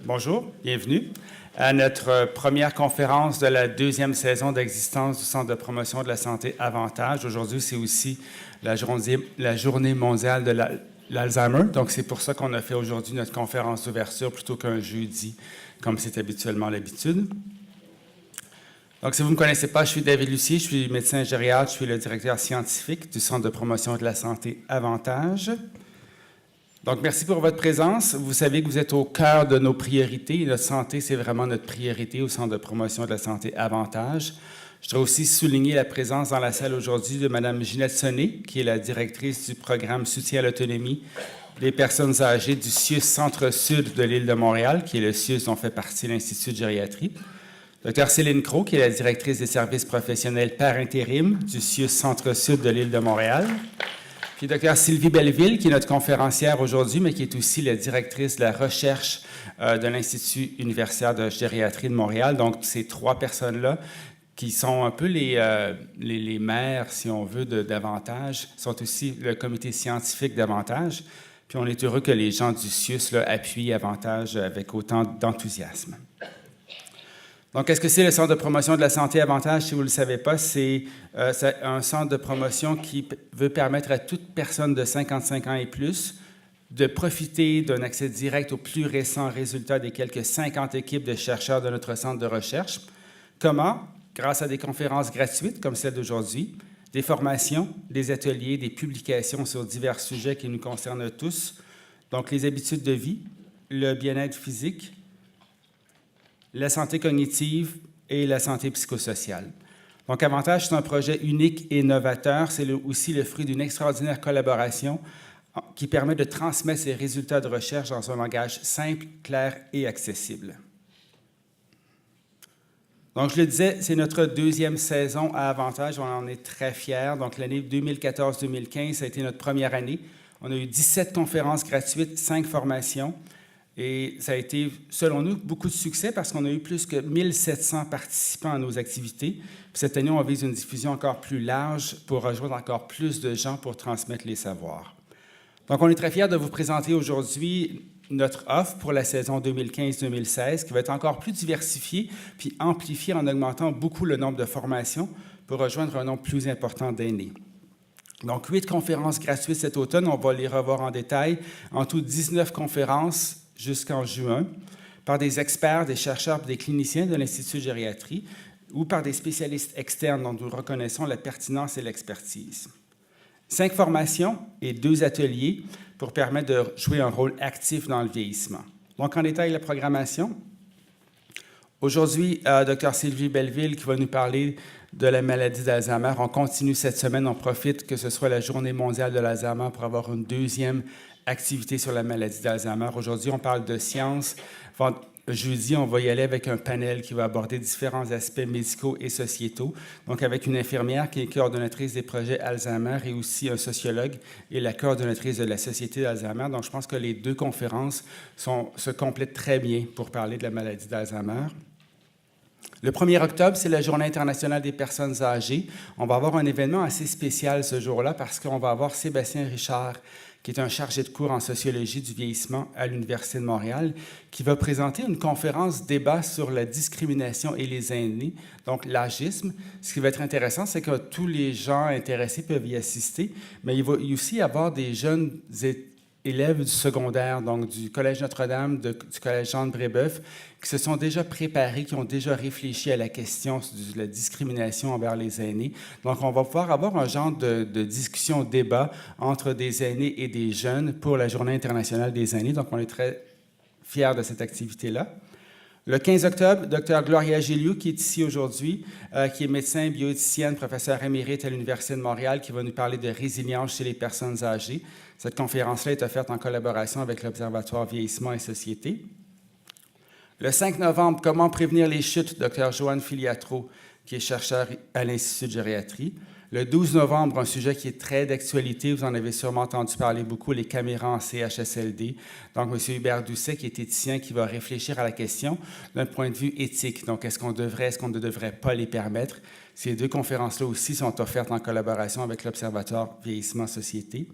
Bonjour, bienvenue à notre première conférence de la deuxième saison d'existence du Centre de promotion de la santé Avantage. Aujourd'hui, c'est aussi la journée mondiale de l'Alzheimer. Donc, c'est pour ça qu'on a fait aujourd'hui notre conférence d'ouverture plutôt qu'un jeudi, comme c'est habituellement l'habitude. Donc, si vous ne me connaissez pas, je suis David Lucier, je suis médecin gériatre, je suis le directeur scientifique du Centre de promotion de la santé Avantage. Donc, merci pour votre présence. Vous savez que vous êtes au cœur de nos priorités. Notre santé, c'est vraiment notre priorité au Centre de promotion de la santé Avantage. Je voudrais aussi souligner la présence dans la salle aujourd'hui de Mme Ginette Sonnet, qui est la directrice du programme Soutien à l'autonomie des personnes âgées du CIUS Centre-Sud de l'île de Montréal, qui est le CIUS dont fait partie l'Institut de gériatrie. Dr Céline Crowe, qui est la directrice des services professionnels par intérim du CIUS Centre-Sud de l'île de Montréal. Puis Dr Sylvie Belleville, qui est notre conférencière aujourd'hui, mais qui est aussi la directrice de la recherche de l'Institut universitaire de gériatrie de Montréal. Donc, ces trois personnes-là, qui sont un peu les maires, si on veut, d'Avantage, sont aussi le comité scientifique d'Avantage. Puis on est heureux que les gens du CIUS là, appuient Avantage avec autant d'enthousiasme. Donc, qu'est-ce que c'est le Centre de promotion de la santé Avantage? Si vous ne le savez pas, c'est un centre de promotion qui veut permettre à toute personne de 55 ans et plus de profiter d'un accès direct aux plus récents résultats des quelques 50 équipes de chercheurs de notre centre de recherche. Comment? Grâce à des conférences gratuites comme celle d'aujourd'hui, des formations, des ateliers, des publications sur divers sujets qui nous concernent tous, donc les habitudes de vie, le bien-être physique, la santé cognitive et la santé psychosociale. Donc, Avantage, c'est un projet unique et novateur. C'est aussi le fruit d'une extraordinaire collaboration qui permet de transmettre ces résultats de recherche dans un langage simple, clair et accessible. Donc, je le disais, c'est notre deuxième saison à Avantage. On en est très fiers. Donc, l'année 2014-2015, ça a été notre première année. On a eu 17 conférences gratuites, 5 formations. Et ça a été, selon nous, beaucoup de succès parce qu'on a eu plus que 1700 participants à nos activités. Puis cette année, on vise une diffusion encore plus large pour rejoindre encore plus de gens pour transmettre les savoirs. Donc, on est très fiers de vous présenter aujourd'hui notre offre pour la saison 2015-2016 qui va être encore plus diversifiée puis amplifiée en augmentant beaucoup le nombre de formations pour rejoindre un nombre plus important d'aînés. Donc, 8 conférences gratuites cet automne, on va les revoir en détail. En tout, 19 conférences jusqu'en juin, par des experts, des chercheurs et des cliniciens de l'Institut de gériatrie ou par des spécialistes externes dont nous reconnaissons la pertinence et l'expertise. 5 formations et 2 ateliers pour permettre de jouer un rôle actif dans le vieillissement. Donc, en détail, la programmation. Aujourd'hui, Dr Sylvie Belleville qui va nous parler de la maladie d'Alzheimer. On continue cette semaine, on profite que ce soit la Journée mondiale de l'Alzheimer pour avoir une deuxième activité sur la maladie d'Alzheimer. Aujourd'hui, on parle de science. Jeudi, on va y aller avec un panel qui va aborder différents aspects médicaux et sociétaux. Donc, avec une infirmière qui est coordonnatrice des projets Alzheimer et aussi un sociologue et la coordonnatrice de la Société d'Alzheimer. Donc, je pense que les deux conférences se complètent très bien pour parler de la maladie d'Alzheimer. Le 1er octobre, c'est la Journée internationale des personnes âgées. On va avoir un événement assez spécial ce jour-là parce qu'on va avoir Sébastien Richard, qui est un chargé de cours en sociologie du vieillissement à l'Université de Montréal, qui va présenter une conférence débat sur la discrimination et les aînés, donc l'agisme. Ce qui va être intéressant, c'est que tous les gens intéressés peuvent y assister, mais il va aussi y avoir des jeunes élèves du secondaire, donc du Collège Notre-Dame, du Collège Jean de Brébeuf, qui se sont déjà préparés, qui ont déjà réfléchi à la question de la discrimination envers les aînés. Donc, on va pouvoir avoir un genre de discussion, débat entre des aînés et des jeunes pour la Journée internationale des aînés. Donc, on est très fiers de cette activité-là. Le 15 octobre, Dr Gloria Gilliou, qui est ici aujourd'hui, qui est médecin bioéthicienne, professeure émérite à l'Université de Montréal, qui va nous parler de résilience chez les personnes âgées. Cette conférence-là est offerte en collaboration avec l'Observatoire Vieillissement et Société. Le 5 novembre, Comment prévenir les chutes, Dr Joanne Filiatro, qui est chercheur à l'Institut de gériatrie. Le 12 novembre, un sujet qui est très d'actualité, vous en avez sûrement entendu parler beaucoup, les caméras en CHSLD. Donc, M. Hubert Doucet, qui est éthicien, qui va réfléchir à la question d'un point de vue éthique. Donc, est-ce qu'on ne devrait pas les permettre? Ces deux conférences-là aussi sont offertes en collaboration avec l'Observatoire Vieillissement Société.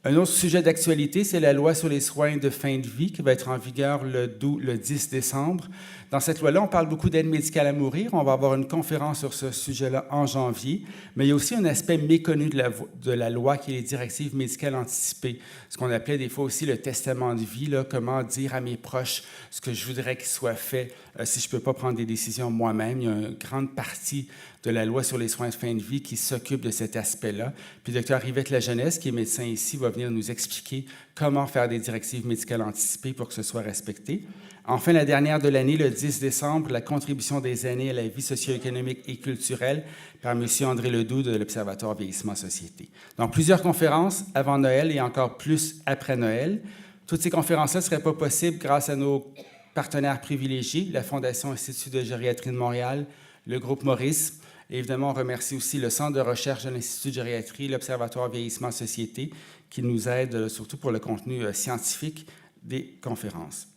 Un autre sujet d'actualité, c'est la loi sur les soins de fin de vie qui va être en vigueur le 10 décembre. Dans cette loi-là, on parle beaucoup d'aide médicale à mourir. On va avoir une conférence sur ce sujet-là en janvier. Mais il y a aussi un aspect méconnu de la loi qui est les directives médicales anticipées. Ce qu'on appelait des fois aussi le testament de vie, là, comment dire à mes proches ce que je voudrais qu'il soit fait si je ne peux pas prendre des décisions moi-même. Il y a une grande partie de la loi sur les soins de fin de vie qui s'occupe de cet aspect-là. Puis le Dr. Yvette Lajeunesse, qui est médecin ici, va venir nous expliquer comment faire des directives médicales anticipées pour que ce soit respecté. Enfin, la dernière de l'année, le 10 décembre, la contribution des aînés à la vie socio-économique et culturelle par M. André Ledoux de l'Observatoire Vieillissement Société. Donc, plusieurs conférences avant Noël et encore plus après Noël. Toutes ces conférences-là ne seraient pas possibles grâce à nos partenaires privilégiés, la Fondation Institut de gériatrie de Montréal, le groupe Maurice. Et évidemment, on remercie aussi le Centre de recherche de l'Institut de gériatrie, l'Observatoire Vieillissement Société, qui nous aide surtout pour le contenu scientifique des conférences.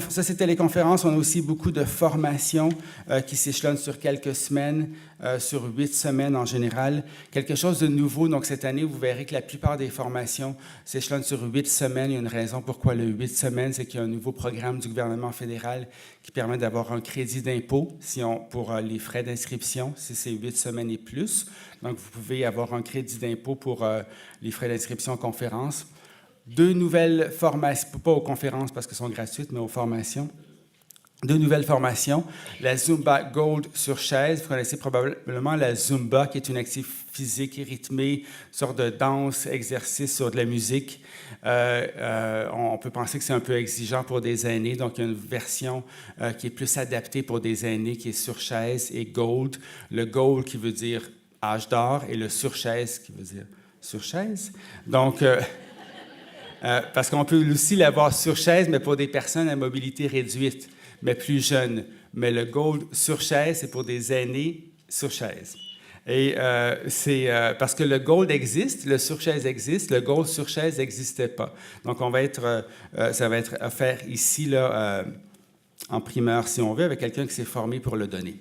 Ça, c'était les conférences. On a aussi beaucoup de formations qui s'échelonnent sur quelques semaines, sur 8 semaines en général. Quelque chose de nouveau. Donc, cette année, vous verrez que la plupart des formations s'échelonnent sur 8 semaines. Il y a une raison pourquoi le 8 semaines, c'est qu'il y a un nouveau programme du gouvernement fédéral qui permet d'avoir un crédit d'impôt pour les frais d'inscription, si c'est 8 semaines et plus. Donc, vous pouvez avoir un crédit d'impôt pour les frais d'inscription en conférence. 2 nouvelles formations, pas aux conférences parce qu'elles sont gratuites, mais aux formations. 2 nouvelles formations. La Zumba Gold sur chaise. Vous connaissez probablement la Zumba, qui est une activité physique et rythmée, une sorte de danse, exercice sur de la musique. On peut penser que c'est un peu exigeant pour des aînés, donc il y a une version qui est plus adaptée pour des aînés, qui est sur chaise et Gold. Le Gold qui veut dire âge d'or et le sur chaise qui veut dire sur chaise. Donc... parce qu'on peut aussi l'avoir sur chaise, mais pour des personnes à mobilité réduite, mais plus jeunes. Mais le Gold sur chaise, c'est pour des aînés sur chaise. Et c'est parce que le Gold existe, le sur chaise existe, le Gold sur chaise n'existait pas. Donc, ça va être offert ici, là, en primeur, si on veut, avec quelqu'un qui s'est formé pour le donner.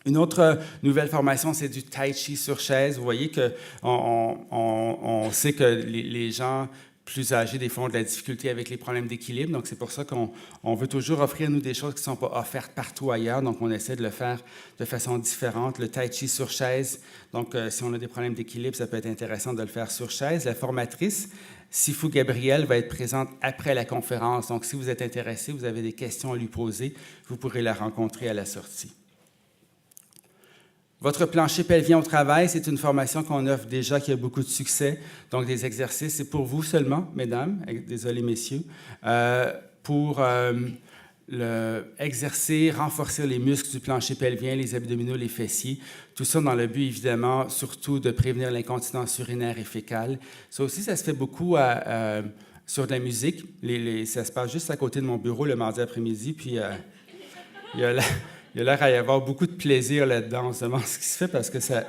Une autre nouvelle formation, c'est du Tai Chi sur chaise. Vous voyez qu'on sait que les gens plus âgés, des fois, ont de la difficulté avec les problèmes d'équilibre. Donc, c'est pour ça qu'on veut toujours offrir, nous, des choses qui ne sont pas offertes partout ailleurs. Donc, on essaie de le faire de façon différente. Le Tai Chi sur chaise, donc, si on a des problèmes d'équilibre, ça peut être intéressant de le faire sur chaise. La formatrice, Sifu Gabrielle, va être présente après la conférence. Donc, si vous êtes intéressé, vous avez des questions à lui poser, vous pourrez la rencontrer à la sortie. Votre plancher pelvien au travail, c'est une formation qu'on offre déjà, qui a beaucoup de succès. Donc, des exercices, c'est pour vous seulement, mesdames, désolé, messieurs, pour exercer, renforcer les muscles du plancher pelvien, les abdominaux, les fessiers. Tout ça dans le but, évidemment, surtout de prévenir l'incontinence urinaire et fécale. Ça aussi, ça se fait beaucoup sur de la musique. Ça se passe juste à côté de mon bureau le mardi après-midi, puis il y a l'air à y avoir beaucoup de plaisir là-dedans. On se demande ce qui se fait parce que ça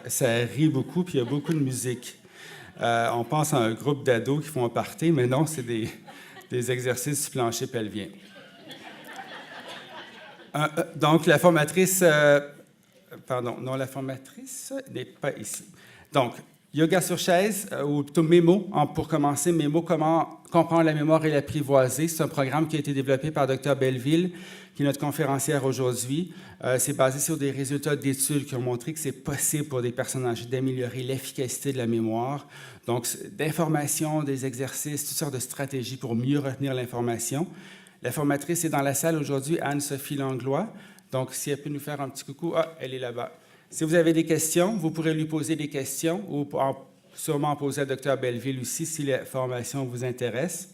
rit beaucoup, puis il y a beaucoup de musique. On pense à un groupe d'ados qui font un party, mais non, c'est des exercices du plancher pelvien. Donc, la formatrice... la formatrice n'est pas ici. Donc, yoga sur chaise, ou plutôt Mémo, pour commencer. Mémo, comment comprendre la mémoire et l'apprivoiser. C'est un programme qui a été développé par Dr. Belleville, qui est notre conférencière aujourd'hui. C'est basé sur des résultats d'études qui ont montré que c'est possible pour des personnes âgées d'améliorer l'efficacité de la mémoire. Donc, d'informations, des exercices, toutes sortes de stratégies pour mieux retenir l'information. La formatrice est dans la salle aujourd'hui, Anne-Sophie Langlois. Donc, si elle peut nous faire un petit coucou, elle est là-bas. Si vous avez des questions, vous pourrez lui poser des questions ou sûrement en poser à Dr. Belleville aussi si la formation vous intéresse.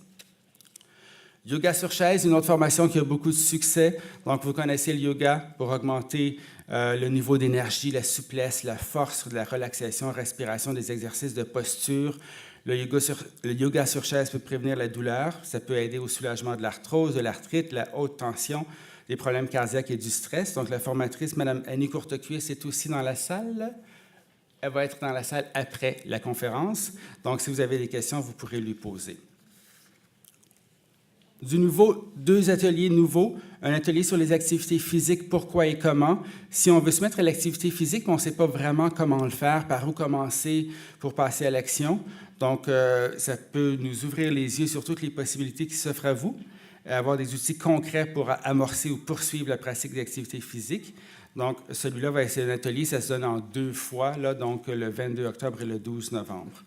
Yoga sur chaise, une autre formation qui a beaucoup de succès. Donc, vous connaissez le yoga pour augmenter le niveau d'énergie, la souplesse, la force, la relaxation, respiration, des exercices de posture. Le yoga sur chaise peut prévenir la douleur. Ça peut aider au soulagement de l'arthrose, de l'arthrite, la haute tension, des problèmes cardiaques et du stress. Donc, la formatrice, Mme Annie Courtecuisse, est aussi dans la salle. Elle va être dans la salle après la conférence. Donc, si vous avez des questions, vous pourrez lui poser. Du nouveau, 2 ateliers nouveaux. Un atelier sur les activités physiques, pourquoi et comment. Si on veut se mettre à l'activité physique, mais on ne sait pas vraiment comment le faire, par où commencer pour passer à l'action. Donc, ça peut nous ouvrir les yeux sur toutes les possibilités qui s'offrent à vous, avoir des outils concrets pour amorcer ou poursuivre la pratique d'activité physique. Donc, celui-là va être un atelier, ça se donne en 2 fois, là, donc le 22 octobre et le 12 novembre.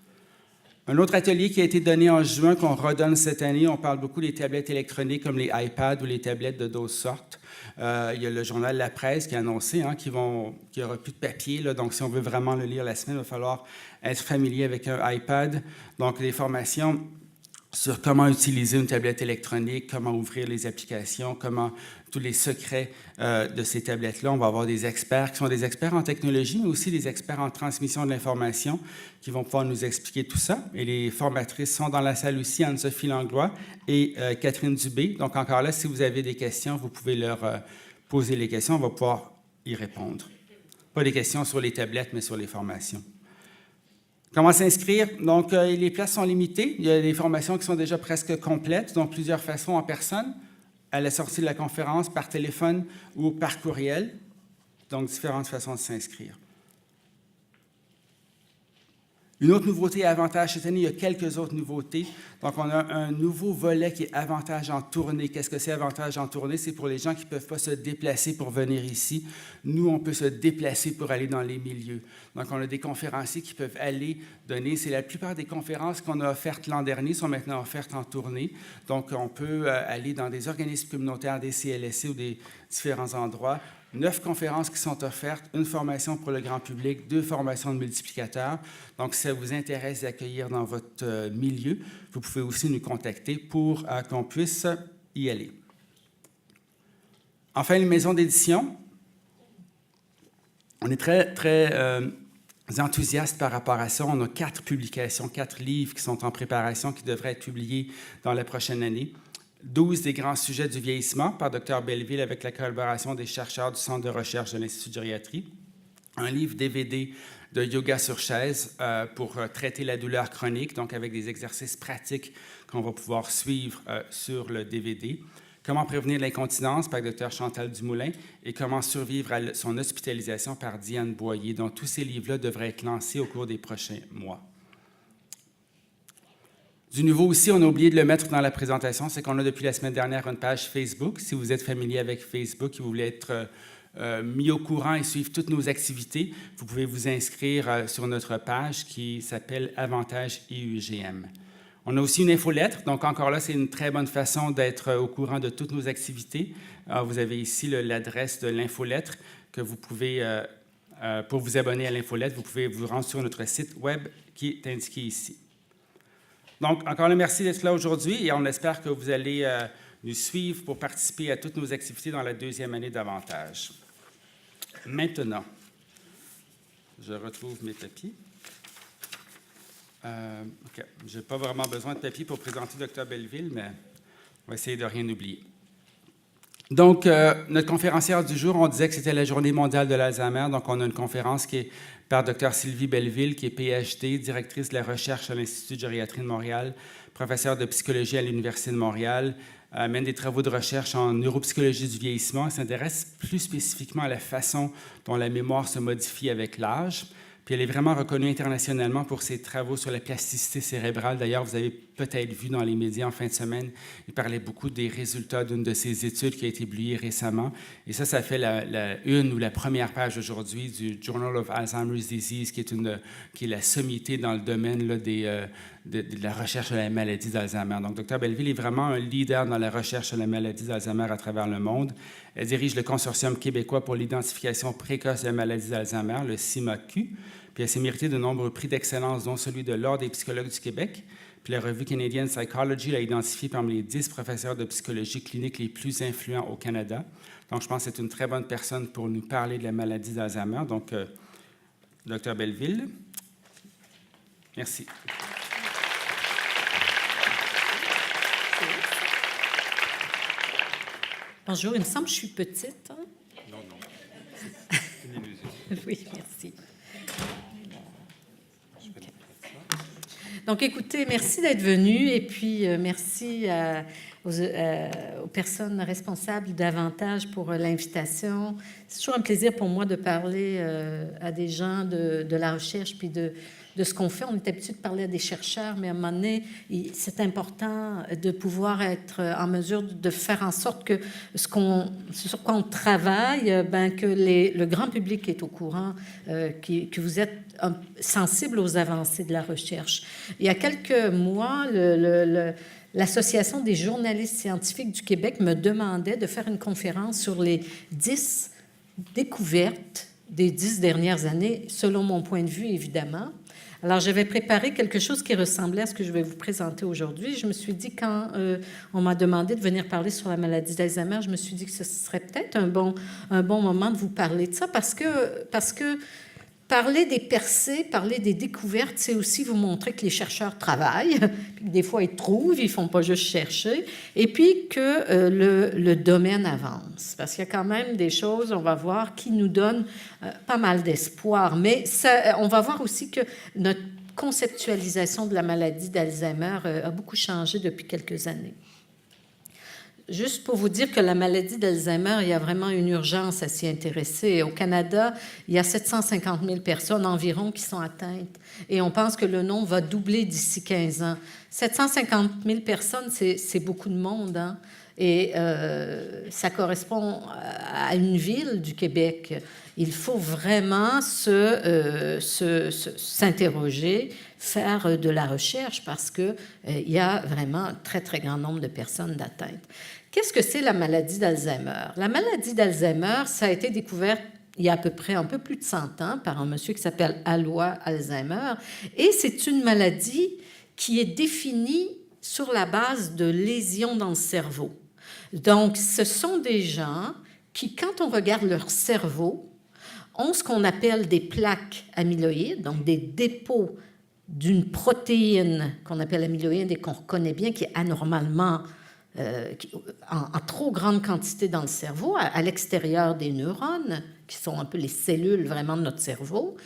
Un autre atelier qui a été donné en juin, qu'on redonne cette année, on parle beaucoup des tablettes électroniques comme les iPads ou les tablettes de d'autres sortes. Il y a le journal La Presse qui a annoncé qu'il n'y aura plus de papier. Là, donc, si on veut vraiment le lire la semaine, il va falloir être familier avec un iPad. Donc, des formations sur comment utiliser une tablette électronique, comment ouvrir les applications, comment tous les secrets de ces tablettes-là. On va avoir des experts qui sont des experts en technologie, mais aussi des experts en transmission de l'information qui vont pouvoir nous expliquer tout ça. Et les formatrices sont dans la salle aussi, Anne-Sophie Langlois et Catherine Dubé. Donc encore là, si vous avez des questions, vous pouvez leur poser les questions, on va pouvoir y répondre. Pas des questions sur les tablettes, mais sur les formations. Comment s'inscrire? Donc, les places sont limitées. Il y a des formations qui sont déjà presque complètes, donc plusieurs façons en personne, à la sortie de la conférence, par téléphone ou par courriel. Donc, différentes façons de s'inscrire. Une autre nouveauté et avantage cette année, il y a quelques autres nouveautés. Donc, on a un nouveau volet qui est avantage en tournée. Qu'est-ce que c'est avantage en tournée? C'est pour les gens qui ne peuvent pas se déplacer pour venir ici. Nous, on peut se déplacer pour aller dans les milieux. Donc, on a des conférenciers qui peuvent aller donner. C'est la plupart des conférences qu'on a offertes l'an dernier sont maintenant offertes en tournée. Donc, on peut aller dans des organismes communautaires, des CLSC ou des différents endroits. 9 conférences qui sont offertes, une formation pour le grand public, 2 formations de multiplicateurs. Donc, si ça vous intéresse d'accueillir dans votre milieu, vous pouvez aussi nous contacter pour qu'on puisse y aller. Enfin, une maison d'édition. On est très, très enthousiastes par rapport à ça. On a 4 publications, 4 livres qui sont en préparation, qui devraient être publiés dans la prochaine année. 12 des grands sujets du vieillissement par Dr Belleville avec la collaboration des chercheurs du Centre de recherche de l'Institut de gériatrie. Un livre DVD de yoga sur chaise pour traiter la douleur chronique, donc avec des exercices pratiques qu'on va pouvoir suivre sur le DVD. Comment prévenir l'incontinence par Dr Chantal Dumoulin et comment survivre à son hospitalisation par Diane Boyer. Donc, tous ces livres-là devraient être lancés au cours des prochains mois. Du nouveau aussi, on a oublié de le mettre dans la présentation, c'est qu'on a depuis la semaine dernière une page Facebook. Si vous êtes familier avec Facebook et vous voulez être mis au courant et suivre toutes nos activités, vous pouvez vous inscrire sur notre page qui s'appelle Avantage IUGM. On a aussi une infolettre, donc encore là, c'est une très bonne façon d'être au courant de toutes nos activités. Alors, vous avez ici l'adresse de l'infolettre que vous pouvez, pour vous abonner à l'infolettre, vous pouvez vous rendre sur notre site web qui est indiqué ici. Donc, encore là, merci d'être là aujourd'hui et on espère que vous allez nous suivre pour participer à toutes nos activités dans la 2e année d'Avantage. Maintenant, je retrouve mes papiers. OK. Je n'ai pas vraiment besoin de papier pour présenter Dr Belleville, mais on va essayer de rien oublier. Donc, notre conférencière du jour, on disait que c'était la Journée mondiale de l'Alzheimer. Donc, on a une conférence qui est par Dr Sylvie Belleville, qui est PhD, directrice de la recherche à l'Institut de gériatrie de Montréal, professeure de psychologie à l'Université de Montréal, mène des travaux de recherche en neuropsychologie du vieillissement. Elle s'intéresse plus spécifiquement à la façon dont la mémoire se modifie avec l'âge. Puis elle est vraiment reconnue internationalement pour ses travaux sur la plasticité cérébrale. D'ailleurs, vous avez peut-être vu dans les médias en fin de semaine, il parlait beaucoup des résultats d'une de ses études qui a été publiée récemment. Et ça fait la une ou la première page aujourd'hui du Journal of Alzheimer's Disease, qui est la sommité dans le domaine là, de la recherche de la maladie d'Alzheimer. Donc, Dr Belleville est vraiment un leader dans la recherche de la maladie d'Alzheimer à travers le monde. Elle dirige le Consortium québécois pour l'identification précoce de la maladie d'Alzheimer, le CIMAQ. Puis elle s'est méritée de nombreux prix d'excellence, dont celui de l'Ordre des psychologues du Québec. Puis la revue Canadian Psychology l'a identifiée parmi les 10 professeurs de psychologie clinique les plus influents au Canada. Donc, je pense que c'est une très bonne personne pour nous parler de la maladie d'Alzheimer. Donc, Dr Belleville, merci. Bonjour, il me semble que je suis petite. Hein? Non, c'est une illusion. Oui, merci. Donc, écoutez, merci d'être venu et puis merci à aux personnes responsables davantage pour l'invitation. C'est toujours un plaisir pour moi de parler à des gens de la recherche puis de ce qu'on fait. On est habitué de parler à des chercheurs, mais à un moment donné, c'est important de pouvoir être en mesure de faire en sorte que ce sur quoi on travaille, que le grand public est au courant, que vous êtes sensible aux avancées de la recherche. Il y a quelques mois, l'Association des journalistes scientifiques du Québec me demandait de faire une conférence sur les 10 découvertes des 10 dernières années, selon mon point de vue, évidemment. Alors, j'avais préparé quelque chose qui ressemblait à ce que je vais vous présenter aujourd'hui. Je me suis dit, quand on m'a demandé de venir parler sur la maladie d'Alzheimer, je me suis dit que ce serait peut-être un bon moment de vous parler de ça, parce que parler des percées, parler des découvertes, c'est aussi vous montrer que les chercheurs travaillent, puis que des fois ils trouvent, ils ne font pas juste chercher, et puis que le domaine avance. Parce qu'il y a quand même des choses, on va voir, qui nous donnent pas mal d'espoir. Mais ça, on va voir aussi que notre conceptualisation de la maladie d'Alzheimer a beaucoup changé depuis quelques années. Juste pour vous dire que la maladie d'Alzheimer, il y a vraiment une urgence à s'y intéresser. Au Canada, il y a 750 000 personnes environ qui sont atteintes et on pense que le nombre va doubler d'ici 15 ans. 750 000 personnes, c'est beaucoup de monde, hein? Et ça correspond à une ville du Québec. Il faut vraiment s'interroger, faire de la recherche parce qu'il y a vraiment un très, très grand nombre de personnes d'atteintes. Qu'est-ce que c'est la maladie d'Alzheimer? La maladie d'Alzheimer, ça a été découvert il y a à peu près un peu plus de 100 ans par un monsieur qui s'appelle Alois Alzheimer. Et c'est une maladie qui est définie sur la base de lésions dans le cerveau. Donc, ce sont des gens qui, quand on regarde leur cerveau, ont ce qu'on appelle des plaques amyloïdes, donc des dépôts d'une protéine qu'on appelle amyloïde et qu'on reconnaît bien, qui est anormalement en trop grande quantité dans le cerveau, à l'extérieur des neurones, qui sont un peu les cellules vraiment de notre cerveau.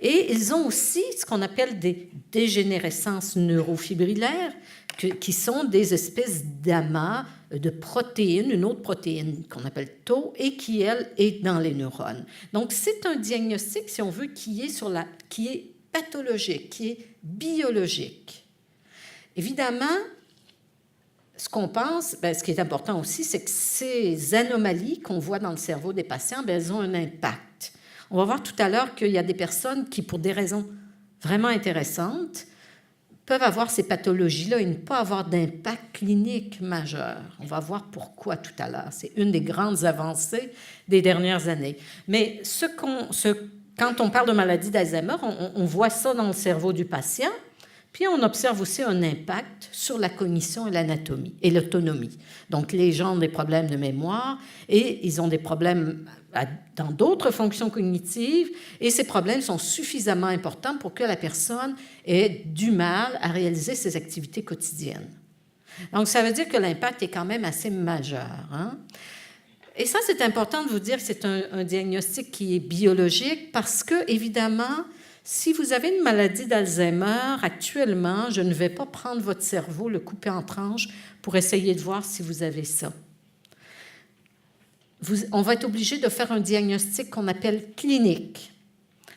Et ils ont aussi ce qu'on appelle des dégénérescences neurofibrillaires, qui sont des espèces d'amas de protéines, une autre protéine qu'on appelle tau, et qui, elle, est dans les neurones. Donc, c'est un diagnostic, si on veut, qui est pathologique, qui est biologique. Évidemment, ce qu'on pense, ce qui est important aussi, c'est que ces anomalies qu'on voit dans le cerveau des patients, elles ont un impact. On va voir tout à l'heure qu'il y a des personnes qui, pour des raisons vraiment intéressantes, peuvent avoir ces pathologies-là et ne pas avoir d'impact clinique majeur. On va voir pourquoi tout à l'heure. C'est une des grandes avancées des dernières années. Mais quand on parle de maladie d'Alzheimer, on voit ça dans le cerveau du patient. Puis on observe aussi un impact sur la cognition et l'anatomie et l'autonomie. Donc les gens ont des problèmes de mémoire et ils ont des problèmes dans d'autres fonctions cognitives et ces problèmes sont suffisamment importants pour que la personne ait du mal à réaliser ses activités quotidiennes. Donc ça veut dire que l'impact est quand même assez majeur, hein? Et ça, c'est important de vous dire que c'est un diagnostic qui est biologique parce que, évidemment, si vous avez une maladie d'Alzheimer, actuellement, je ne vais pas prendre votre cerveau, le couper en tranches pour essayer de voir si vous avez ça. On va être obligé de faire un diagnostic qu'on appelle clinique,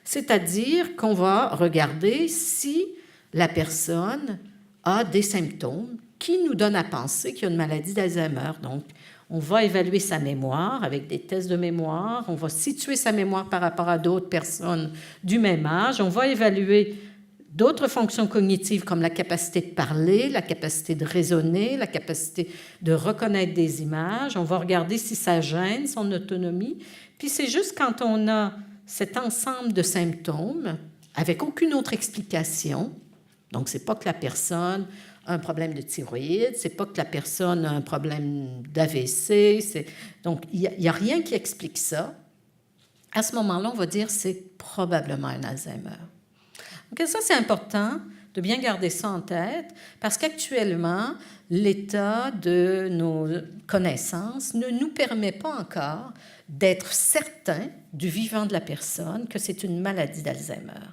c'est-à-dire qu'on va regarder si la personne a des symptômes qui nous donnent à penser qu'il y a une maladie d'Alzheimer. Donc, on va évaluer sa mémoire avec des tests de mémoire. On va situer sa mémoire par rapport à d'autres personnes du même âge. On va évaluer d'autres fonctions cognitives comme la capacité de parler, la capacité de raisonner, la capacité de reconnaître des images. On va regarder si ça gêne son autonomie. Puis c'est juste quand on a cet ensemble de symptômes avec aucune autre explication, donc c'est pas que la personne a un problème de thyroïde, c'est pas que la personne a un problème d'AVC, donc il n'y a rien qui explique ça. À ce moment-là, on va dire c'est probablement un Alzheimer. Donc ça, c'est important de bien garder ça en tête parce qu'actuellement, l'état de nos connaissances ne nous permet pas encore d'être certain du vivant de la personne que c'est une maladie d'Alzheimer.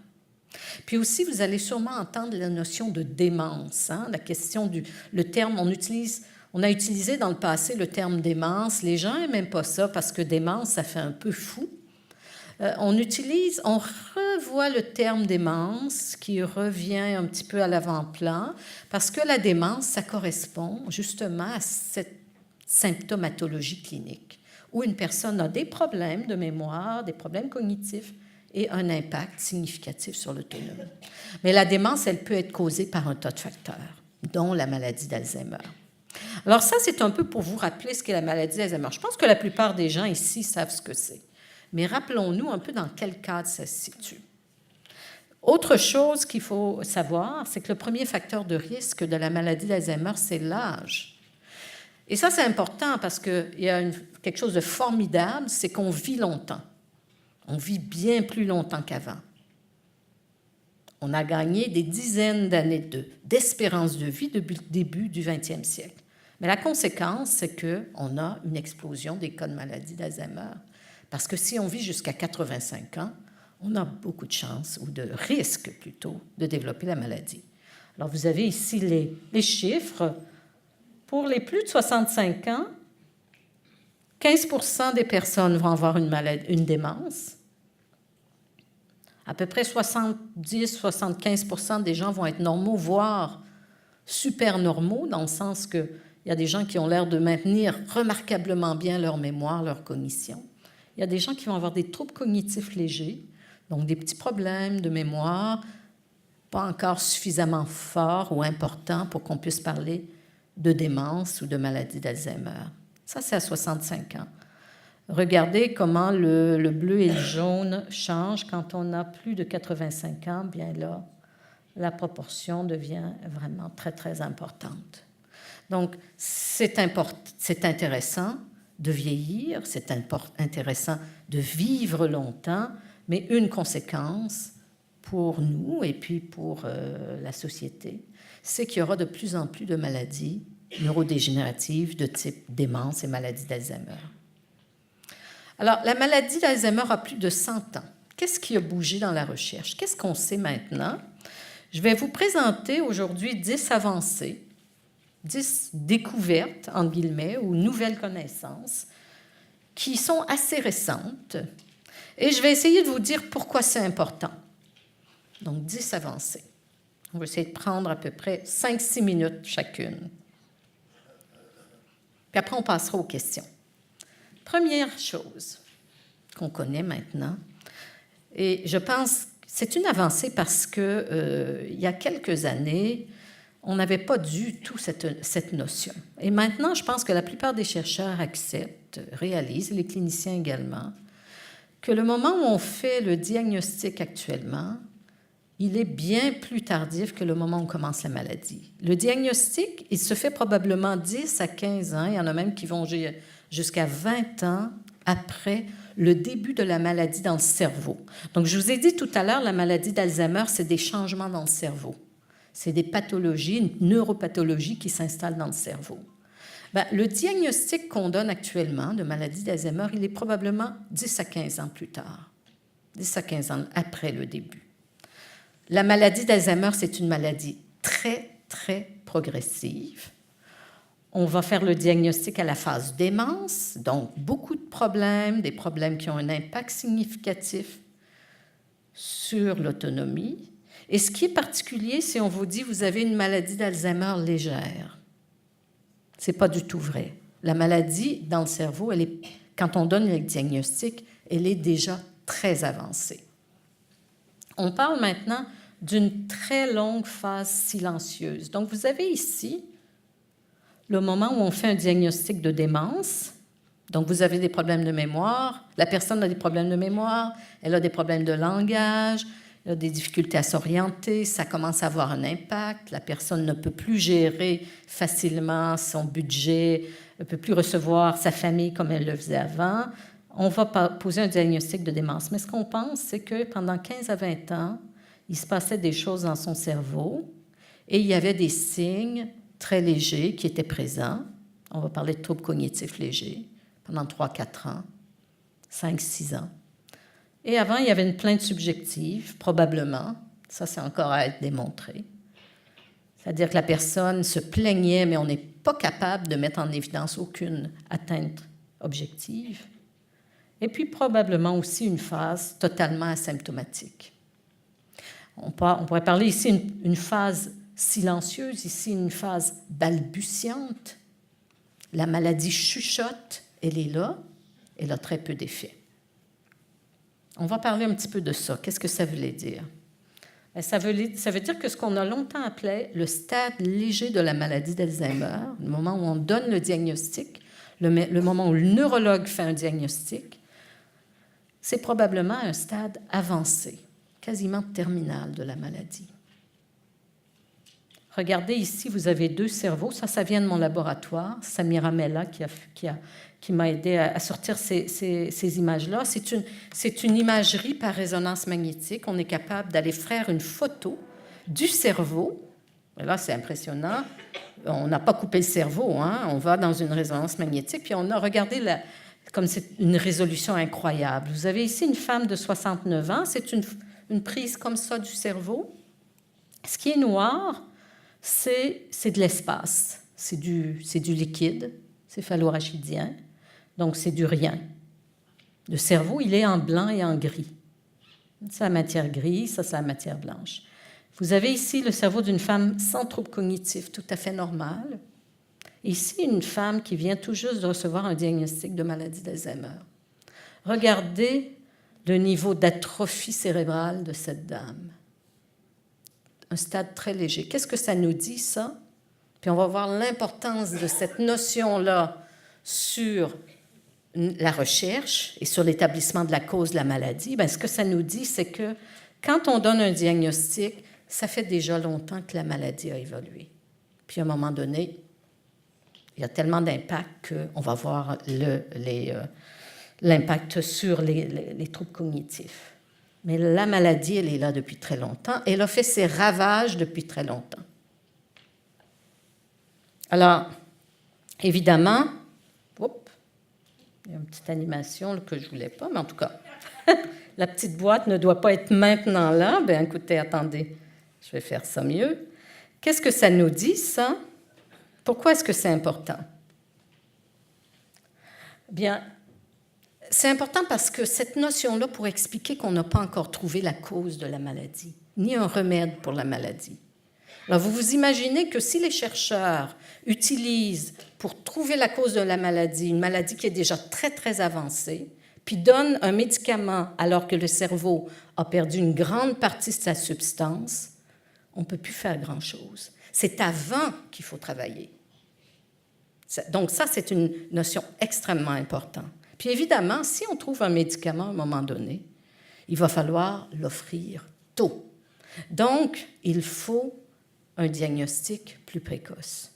Puis aussi, vous allez sûrement entendre la notion de démence, hein? La question le terme, on utilise On a utilisé dans le passé le terme démence. Les gens n'aiment même pas ça parce que démence, ça fait un peu fou. On revoit le terme démence qui revient un petit peu à l'avant-plan parce que la démence, ça correspond justement à cette symptomatologie clinique où une personne a des problèmes de mémoire, des problèmes cognitifs et un impact significatif sur l'autonomie. Mais la démence, elle peut être causée par un tas de facteurs, dont la maladie d'Alzheimer. Alors ça, c'est un peu pour vous rappeler ce qu'est la maladie d'Alzheimer. Je pense que la plupart des gens ici savent ce que c'est. Mais rappelons-nous un peu dans quel cadre ça se situe. Autre chose qu'il faut savoir, c'est que le premier facteur de risque de la maladie d'Alzheimer, c'est l'âge. Et ça, c'est important parce qu'il y a quelque chose de formidable, c'est qu'on vit longtemps. On vit bien plus longtemps qu'avant. On a gagné des dizaines d'années d'espérance de vie depuis le début du 20e siècle. Mais la conséquence, c'est qu'on a une explosion des cas de maladie d'Alzheimer. Parce que si on vit jusqu'à 85 ans, on a beaucoup de chances, ou de risques plutôt, de développer la maladie. Alors, vous avez ici les chiffres. Pour les plus de 65 ans, 15% des personnes vont avoir une démence. À peu près 70-75% des gens vont être normaux, voire super normaux, dans le sens qu'il y a des gens qui ont l'air de maintenir remarquablement bien leur mémoire, leur cognition. Il y a des gens qui vont avoir des troubles cognitifs légers, donc des petits problèmes de mémoire, pas encore suffisamment forts ou importants pour qu'on puisse parler de démence ou de maladie d'Alzheimer. Ça, c'est à 65 ans. Regardez comment le bleu et le jaune changent quand on a plus de 85 ans. Bien là, la proportion devient vraiment très, très importante. Donc, c'est intéressant de vieillir, c'est intéressant de vivre longtemps, mais une conséquence pour nous et puis pour la société, c'est qu'il y aura de plus en plus de maladies neurodégénératives de type démence et maladie d'Alzheimer. Alors, la maladie d'Alzheimer a plus de 100 ans. Qu'est-ce qui a bougé dans la recherche? Qu'est-ce qu'on sait maintenant? Je vais vous présenter aujourd'hui 10 avancées, 10 découvertes, entre guillemets, ou nouvelles connaissances qui sont assez récentes. Et je vais essayer de vous dire pourquoi c'est important. Donc, 10 avancées. On va essayer de prendre à peu près 5-6 minutes chacune. Puis après, on passera aux questions. Première chose qu'on connaît maintenant, et je pense que c'est une avancée parce qu'il y a quelques années, on n'avait pas du tout cette notion. Et maintenant, je pense que la plupart des chercheurs acceptent, réalisent, les cliniciens également, que le moment où on fait le diagnostic actuellement, il est bien plus tardif que le moment où on commence la maladie. Le diagnostic, il se fait probablement 10 à 15 ans, il y en a même qui vont jusqu'à 20 ans après le début de la maladie dans le cerveau. Donc, je vous ai dit tout à l'heure, la maladie d'Alzheimer, c'est des changements dans le cerveau. C'est des pathologies, une neuropathologie qui s'installe dans le cerveau. Le diagnostic qu'on donne actuellement de maladie d'Alzheimer, il est probablement 10 à 15 ans plus tard, 10 à 15 ans après le début. La maladie d'Alzheimer, c'est une maladie très, très progressive. On va faire le diagnostic à la phase démence, donc beaucoup de problèmes, des problèmes qui ont un impact significatif sur l'autonomie. Et ce qui est particulier, si on vous dit vous avez une maladie d'Alzheimer légère, ce n'est pas du tout vrai. La maladie dans le cerveau, quand on donne le diagnostic, elle est déjà très avancée. On parle maintenant d'une très longue phase silencieuse. Donc, vous avez ici le moment où on fait un diagnostic de démence. Donc, vous avez des problèmes de mémoire. La personne a des problèmes de mémoire, elle a des problèmes de langage, elle a des difficultés à s'orienter, ça commence à avoir un impact. La personne ne peut plus gérer facilement son budget, ne peut plus recevoir sa famille comme elle le faisait avant. On va poser un diagnostic de démence. Mais ce qu'on pense, c'est que pendant 15 à 20 ans, il se passait des choses dans son cerveau et il y avait des signes très légers qui étaient présents. On va parler de troubles cognitifs légers pendant 3-4 ans, 5-6 ans. Et avant, il y avait une plainte subjective, probablement. Ça, c'est encore à être démontré. C'est-à-dire que la personne se plaignait, mais on n'est pas capable de mettre en évidence aucune atteinte objective. Et puis probablement aussi une phase totalement asymptomatique. On pourrait parler ici une phase silencieuse, ici une phase balbutiante. La maladie chuchote, elle est là, elle a très peu d'effet. On va parler un petit peu de ça. Qu'est-ce que ça voulait dire? Ça veut dire que ce qu'on a longtemps appelé le stade léger de la maladie d'Alzheimer, le moment où on donne le diagnostic, le moment où le neurologue fait un diagnostic, c'est probablement un stade avancé, quasiment terminal de la maladie. Regardez ici, vous avez 2 cerveaux. Ça vient de mon laboratoire, Samira Mella, qui m'a aidé à sortir ces images-là. C'est une imagerie par résonance magnétique. On est capable d'aller faire une photo du cerveau. Et là, c'est impressionnant. On n'a pas coupé le cerveau, hein? On va dans une résonance magnétique, puis on a regardé comme c'est une résolution incroyable. Vous avez ici une femme de 69 ans. C'est une prise comme ça du cerveau. Ce qui est noir, c'est de l'espace, c'est du liquide, céphalorachidien, donc c'est du rien. Le cerveau, il est en blanc et en gris. C'est la matière grise, ça c'est la matière blanche. Vous avez ici le cerveau d'une femme sans trouble cognitif, tout à fait normal. Ici, une femme qui vient tout juste de recevoir un diagnostic de maladie d'Alzheimer. Regardez le niveau d'atrophie cérébrale de cette dame. Un stade très léger. Qu'est-ce que ça nous dit, ça? Puis on va voir l'importance de cette notion-là sur la recherche et sur l'établissement de la cause de la maladie. Bien, ce que ça nous dit, c'est que quand on donne un diagnostic, ça fait déjà longtemps que la maladie a évolué. Puis à un moment donné, il y a tellement d'impact qu'on va voir l'impact sur les troubles cognitifs. Mais la maladie, elle est là depuis très longtemps. Elle a fait ses ravages depuis très longtemps. Alors, évidemment, il y a une petite animation que je ne voulais pas, mais en tout cas, la petite boîte ne doit pas être maintenant là. Bien, écoutez, attendez, je vais faire ça mieux. Qu'est-ce que ça nous dit, ça? Pourquoi est-ce que c'est important? Bien, c'est important parce que cette notion-là pourrait expliquer qu'on n'a pas encore trouvé la cause de la maladie, ni un remède pour la maladie. Alors, vous vous imaginez que si les chercheurs utilisent pour trouver la cause de la maladie, une maladie qui est déjà très, très avancée, puis donnent un médicament alors que le cerveau a perdu une grande partie de sa substance, on ne peut plus faire grand-chose. C'est avant qu'il faut travailler. Donc ça, c'est une notion extrêmement importante. Puis évidemment, si on trouve un médicament à un moment donné, il va falloir l'offrir tôt. Donc, il faut un diagnostic plus précoce.